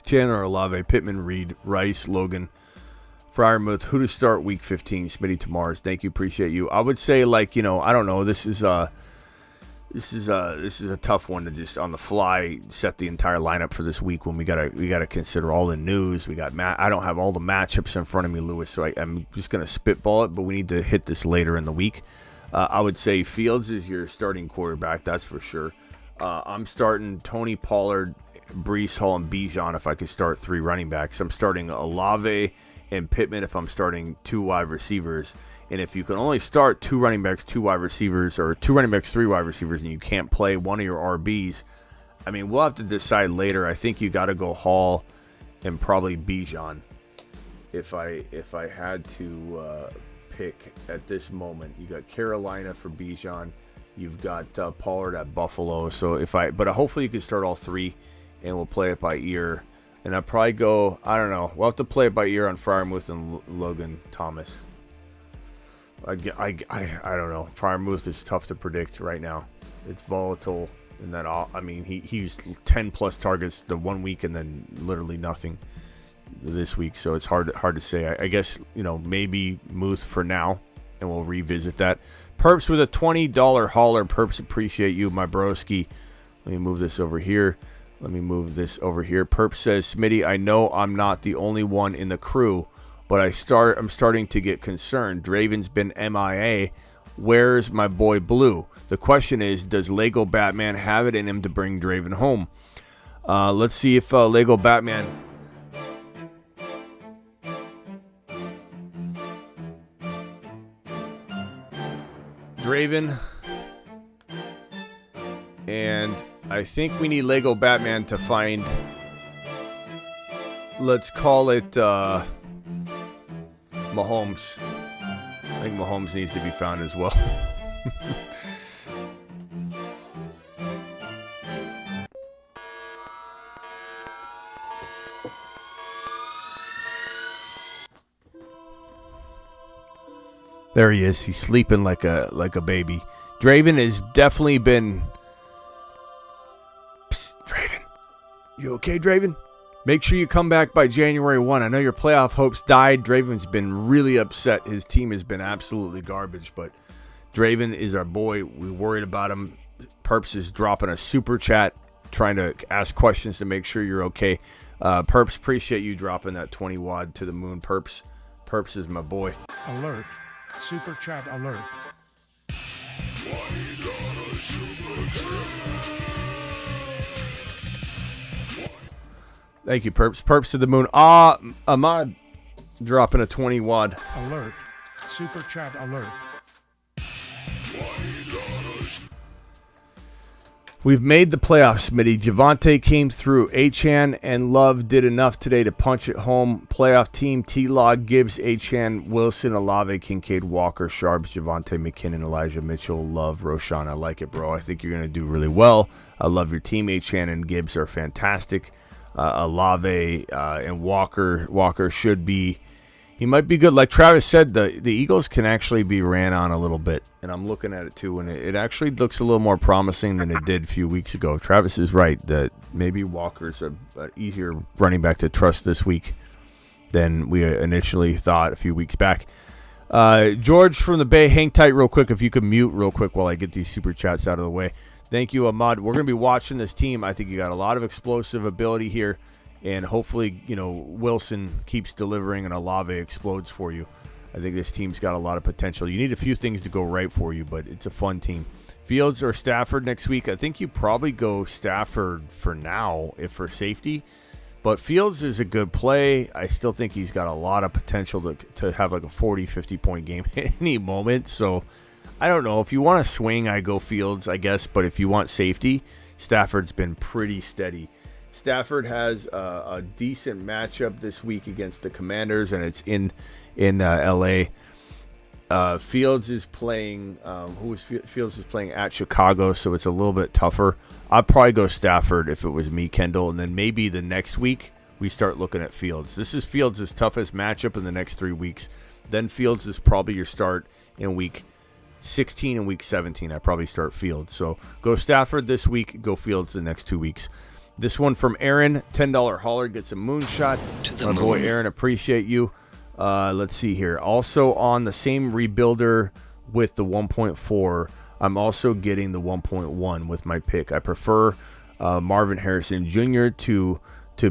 Chandler Olave, Pittman, Reed, Rice, Logan, Freiermuth. Who to start week 15? Smitty to Mars. Thank you. Appreciate you. I would say, I don't know. This is a tough one to just on the fly set the entire lineup for this week when we gotta consider all the news. I don't have all the matchups in front of me, Lewis, so I'm just gonna spitball it. But we need to hit this later in the week. I would say Fields is your starting quarterback, that's for sure. I'm starting Tony Pollard, Breece Hall, and Bijan if I could start 3 running backs. I'm starting Olave and Pittman if I'm starting 2 wide receivers. And if you can only start 2 running backs, 2 wide receivers, or 2 running backs, 3 wide receivers, and you can't play one of your RBs, I mean, we'll have to decide later. I think you got to go Hall and probably Bijan. If I had to pick at this moment, you got Carolina for Bijan. You've got Pollard at Buffalo. But hopefully you can start all 3, and we'll play it by ear. And I'll probably go, I don't know. We'll have to play it by ear on Freiermuth and Logan Thomas. I don't know. Freiermuth is tough to predict right now. It's volatile, and then he used 10 plus targets the 1 week and then literally nothing this week. So it's hard to say. I guess maybe Muth for now, and we'll revisit that. Perps with a $20 hauler. Perps, appreciate you, my broski. Let me move this over here. Perp says, Smitty, I know I'm not the only one in the crew, but I'm starting to get concerned. Draven's been MIA. Where's my boy Blue? The question is, does Lego Batman have it in him to bring Draven home? Let's see if Lego Batman... Draven... And I think we need Lego Batman to find, let's call it Mahomes. I think Mahomes needs to be found as well. There he is. He's sleeping like a baby. Draven has definitely been... Psst, Draven. You okay, Draven? Make sure you come back by January 1. I know your playoff hopes died. Draven's been really upset. His team has been absolutely garbage, but Draven is our boy. We worried about him. Perps is dropping a super chat, trying to ask questions to make sure you're okay. Perps, appreciate you dropping that 20 wad to the moon. Perps is my boy. Alert. Super chat alert. Thank you, Perps. Perps to the moon. Ahmad dropping a 20 wad. Alert. Super chat alert. We've made the playoffs, Smitty. Javonte came through. Achane and Love did enough today to punch it home. Playoff team, T-Log, Gibbs, Achane, Wilson, Olave, Kincaid, Walker, Sharps, Javonte, McKinnon, Elijah Mitchell, Love, Roshan. I like it, bro. I think you're going to do really well. I love your team. Achane and Gibbs are fantastic. Olave and Walker should be... He might be good. Like Travis said, the Eagles can actually be ran on a little bit. And I'm looking at it too, and it actually looks a little more promising than it did a few weeks ago. Travis is right that maybe Walker's an easier running back to trust this week than we initially thought a few weeks back. George from the Bay, hang tight real quick. If you could mute real quick while I get these super chats out of the way. Thank you, Ahmad. We're going to be watching this team. I think you got a lot of explosive ability here. And hopefully, Wilson keeps delivering and Olave explodes for you. I think this team's got a lot of potential. You need a few things to go right for you, but it's a fun team. Fields or Stafford next week? I think you probably go Stafford for now, if for safety. But Fields is a good play. I still think he's got a lot of potential to have like a 40, 50-point game at any moment. So I don't know. If you want to swing, I go Fields, I guess. But if you want safety, Stafford's been pretty steady. Stafford has a decent matchup this week against the Commanders, and it's in L.A. Fields is playing. Fields is playing at Chicago, so it's a little bit tougher. I'd probably go Stafford if it was me, Kendall, and then maybe the next week we start looking at Fields. This is Fields' toughest matchup in the next 3 weeks. Then Fields is probably your start in week 16 and week 17. I probably start Fields. So go Stafford this week. Go Fields the next 2 weeks. This one from Aaron, $10 hauler, gets a moonshot. My boy Aaron, appreciate you. Let's see here. Also on the same rebuilder with the 1.4, I'm also getting the 1.1 with my pick. I prefer Marvin Harrison Jr. to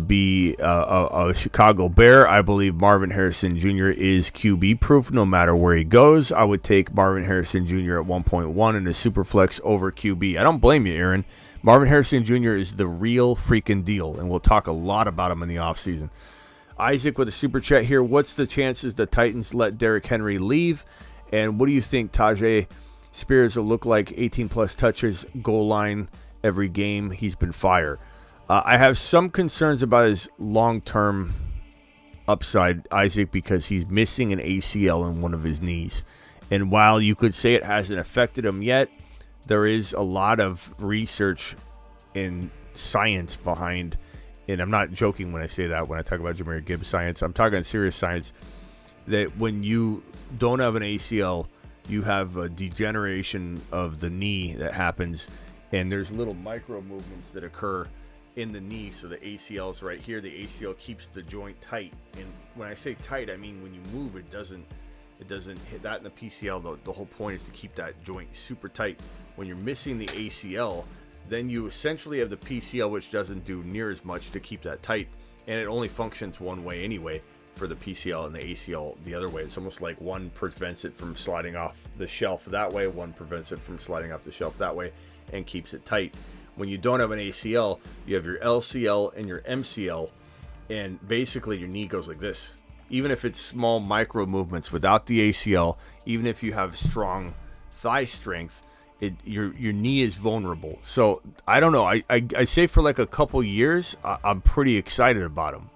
be a Chicago Bear. I believe Marvin Harrison Jr. is QB proof no matter where he goes. I would take Marvin Harrison Jr. at 1.1 in a super flex over QB. I don't blame you, Aaron. Marvin Harrison Jr. is the real freaking deal, and we'll talk a lot about him in the offseason. Isaac with a super chat here. What's the chances the Titans let Derrick Henry leave? And what do you think Tajay Spears will look like? 18-plus touches, goal line every game. He's been fire. I have some concerns about his long-term upside, Isaac, because he's missing an ACL in one of his knees. And while you could say it hasn't affected him yet, there is a lot of research and science behind, and I'm not joking when I say that when I talk about Jahmyr Gibbs science. I'm talking serious science, that when you don't have an ACL, you have a degeneration of the knee that happens, and there's little micro movements that occur in the knee. So the ACL is right here. The ACL keeps the joint tight, and when I say tight, I mean when you move, it doesn't hit that in the PCL. The whole point is to keep that joint super tight. When you're missing the ACL, then you essentially have the PCL, which doesn't do near as much to keep that tight, and it only functions one way anyway for the PCL, and the ACL the other way. It's almost like one prevents it from sliding off the shelf that way, one prevents it from sliding off the shelf that way, and keeps it tight. When you don't have an ACL, you have your LCL and your MCL, and basically your knee goes like this. Even if it's small micro movements without the ACL, even if you have strong thigh strength, your knee is vulnerable. So I don't know. I say for like a couple years, I'm pretty excited about him,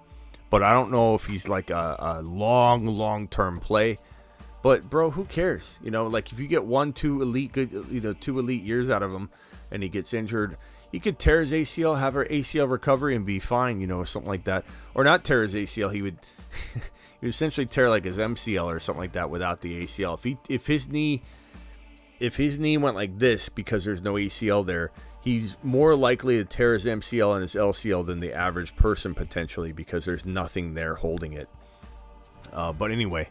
but I don't know if he's like a long-term play. But bro, who cares? Like if you get 2 elite years out of him, and he gets injured, he could tear his ACL, have an ACL recovery, and be fine. Something like that, or not tear his ACL. He would essentially tear like his MCL or something like that without the ACL. If his knee went like this because there's no ACL there, he's more likely to tear his MCL and his LCL than the average person potentially, because there's nothing there holding it. But anyway,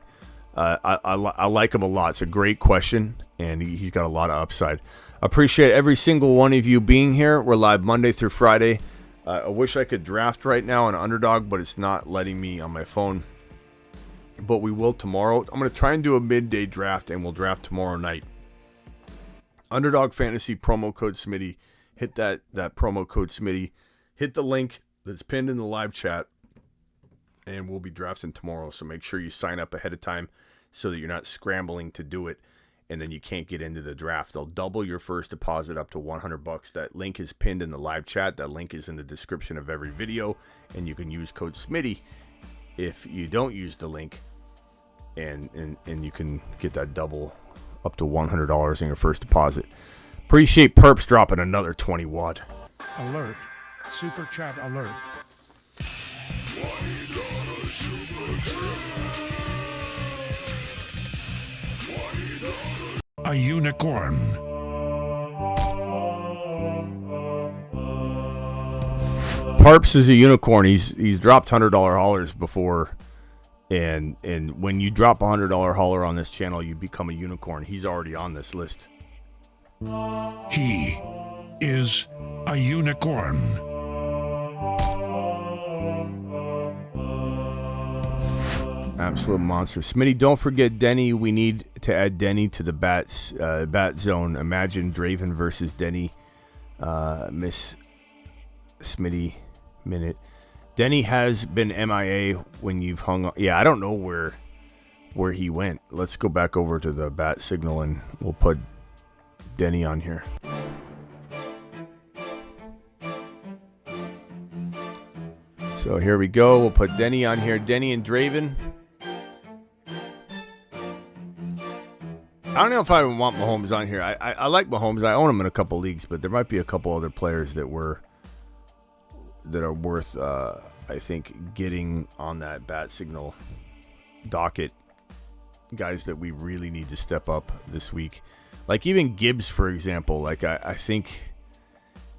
I like him a lot. It's a great question, and he's got a lot of upside. Appreciate every single one of you being here. We're live Monday through Friday. I wish I could draft right now on Underdog, but it's not letting me on my phone. But we will tomorrow. I'm going to try and do a midday draft, and we'll draft tomorrow night. Underdog Fantasy promo code Smitty. Hit that promo code Smitty. Hit the link that's pinned in the live chat, and we'll be drafting tomorrow. So make sure you sign up ahead of time so that you're not scrambling to do it, and then you can't get into the draft. They'll double your first deposit up to $100. That link is pinned in the live chat. That link is in the description of every video, and you can use code Smitty if you don't use the link, and you can get that double up to $100 in your first deposit. Appreciate Perps dropping another 20 watt. Alert. Super chat alert. A unicorn. Parps is a unicorn. He's dropped $100 haulers before, and when you drop a $100 hauler on this channel, you become a unicorn. He's already on this list. He is a unicorn. Absolute monster. Smitty, don't forget Denny. We need to to add Denny to the bat zone. Imagine Draven versus Denny. Miss Smitty minute. Denny has been MIA when you've hung on. Yeah, I don't know where he went. Let's go back over to the bat signal and we'll put Denny on here. So here we go. We'll put Denny on here. Denny and Draven. I don't know if I want Mahomes on here. I like Mahomes. I own him in a couple leagues, but there might be a couple other players that are worth, I think, getting on that bat signal docket. Guys that we really need to step up this week. Like even Gibbs, for example. Like I think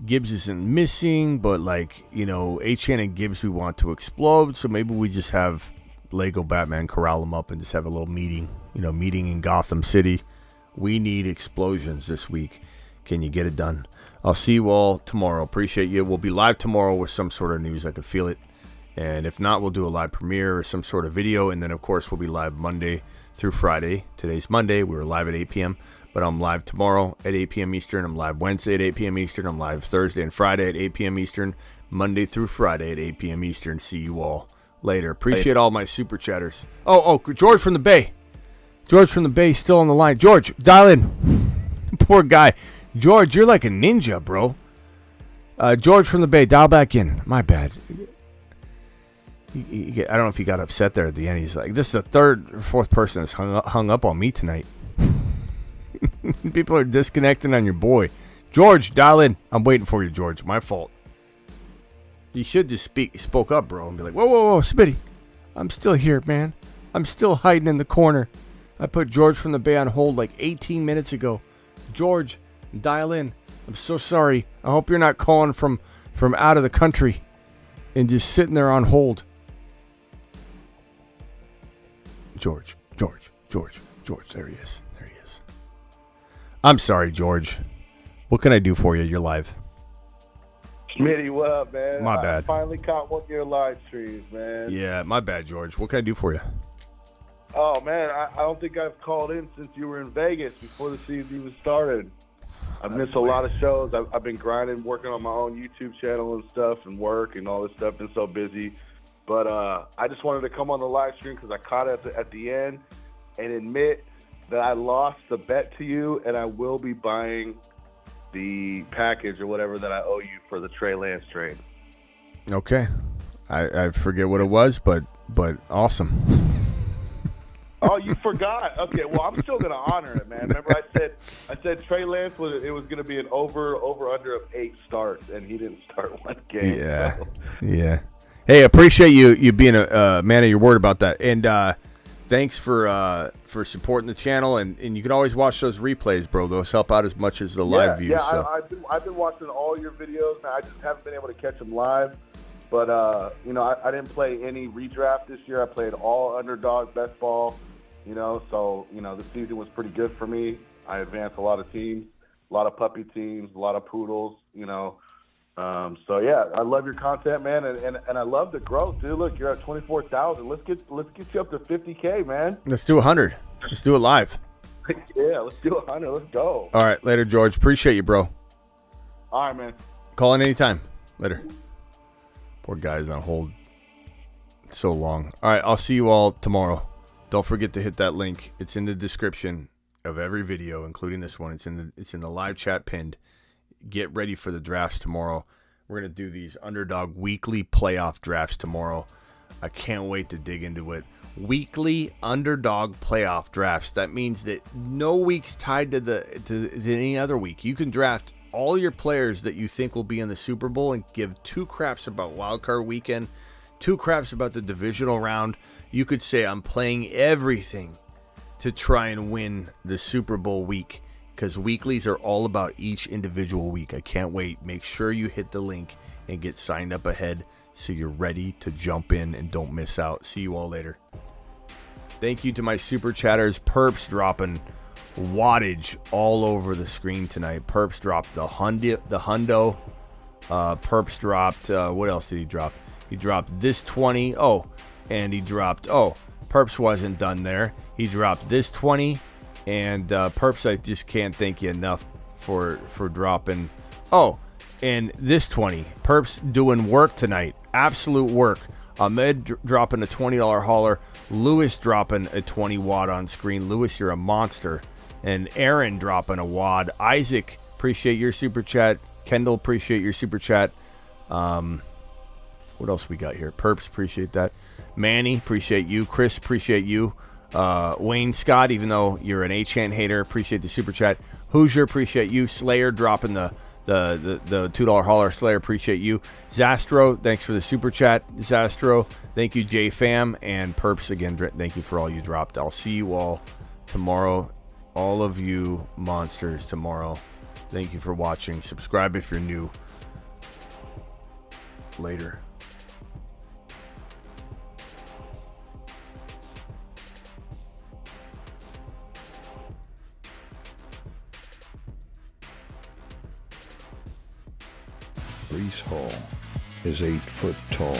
Gibbs isn't missing, but like, Achane and Gibbs we want to explode. So maybe we just have Lego Batman corral them up and just have a little meeting. Meeting in Gotham City. We need explosions this week. Can you get it done? I'll see you all tomorrow. Appreciate you. We'll be live tomorrow with some sort of news. I can feel it. And if not, we'll do a live premiere or some sort of video. And then, of course, we'll be live Monday through Friday. Today's Monday. We were live at 8 p.m. But I'm live tomorrow at 8 p.m. Eastern. I'm live Wednesday at 8 p.m. Eastern. I'm live Thursday and Friday at 8 p.m. Eastern. Monday through Friday at 8 p.m. Eastern. See you all later. Appreciate all my super chatters. Oh, George from the Bay. George from the Bay still on the line. George, dial in. Poor guy. George, you're like a ninja, bro. George from the Bay, dial back in. My bad. I don't know if he got upset there at the end. He's like, this is the third or fourth person that's hung up on me tonight. People are disconnecting on your boy. George, dial in. I'm waiting for you, George. My fault. You should just spoke up, bro, and be like, whoa, Smitty. I'm still here, man. I'm still hiding in the corner. I put George from the Bay on hold like 18 minutes ago. George, dial in. I'm so sorry. I hope you're not calling from out of the country and just sitting there on hold. George. There he is. I'm sorry, George. What can I do for you? You're live. Smitty, what up, man? My bad. I finally caught one of your live streams, man. Yeah, my bad, George. What can I do for you? Oh, man, I don't think I've called in since you were in Vegas before the season even started. I've missed a lot of shows. I've been grinding, working on my own YouTube channel and stuff and work and all this stuff. Been so busy. But I just wanted to come on the live stream because I caught it at the end and admit that I lost the bet to you, and I will be buying the package or whatever that I owe you for the Trey Lance trade. Okay. I forget what it was, but awesome. Oh, you forgot. Okay, well, I'm still going to honor it, man. Remember I said Trey Lance was going to be an over under of 8 starts, and he didn't start one game. Yeah. So. Yeah. Hey, appreciate you being a man of your word about that. And thanks for supporting the channel, and you can always watch those replays, bro. Those help out as much as the live views. Yeah, so. I've been watching all your videos, man. I just haven't been able to catch them live. But, I didn't play any redraft this year. I played all Underdog best ball, so, the season was pretty good for me. I advanced a lot of teams, a lot of puppy teams, a lot of poodles, So, yeah, I love your content, man, and I love the growth, dude. Look, you're at 24,000. Let's get you up to 50K, man. Let's do 100. Let's do it live. Yeah, let's do 100. Let's go. All right, later, George. Appreciate you, bro. All right, man. Call in anytime. Later. Poor guy's on hold so long. All right, I'll see you all tomorrow. Don't forget to hit that link. It's in the description of every video, including this one. It's in the live chat pinned. Get ready for the drafts tomorrow. We're going to do these Underdog weekly playoff drafts tomorrow. I can't wait to dig into it. Weekly Underdog playoff drafts. That means that no week's tied to any other week. You can draft all your players that you think will be in the Super Bowl and give 2 craps about wildcard weekend, 2 craps about the divisional round. You could say I'm playing everything to try and win the Super Bowl week, because weeklies are all about each individual week. I can't wait. Make sure you hit the link and get signed up ahead so you're ready to jump in and don't miss out. See you all later. Thank you to my super chatters. Perps dropping wattage all over the screen tonight. Perps dropped the hundo. Perps dropped, what else did he drop? He dropped this 20. Oh, and he dropped, Perps wasn't done there. He dropped this 20 And Perps, I just can't thank you enough for dropping. Oh, and this 20. Perps doing work tonight. Absolute work. Ahmed dropping a $20 hauler. Lewis dropping a 20 wad on screen. Lewis, you're a monster. And Aaron dropping a wad. Isaac, appreciate your super chat. Kendall, appreciate your super chat. What else we got here? Perps, appreciate that. Manny, appreciate you. Chris, appreciate you. Wayne Scott, even though you're an Achane hater, appreciate the super chat. Hoosier, appreciate you. Slayer dropping the $2 hauler. Slayer, appreciate you. Zastro, thanks for the super chat. Zastro, thank you. JFam and Perps, again, thank you for all you dropped. I'll see you all tomorrow. All of you monsters tomorrow. Thank you for watching. Subscribe if you're new. Later. Brees Hall is 8 foot tall.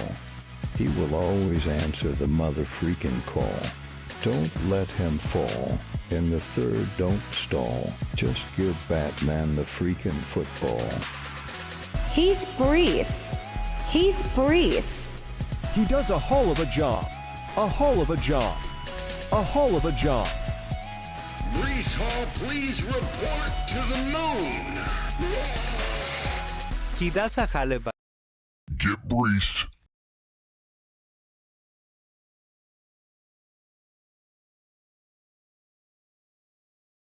He will always answer the mother freaking call. Don't let him fall. In the third, don't stall. Just give Batman the freaking football. He's Brees. He's Brees. He does a hull of a job. A hull of a job. A hull of a job. Brees Hall, please report to the moon. He does a hell of a... Get breached.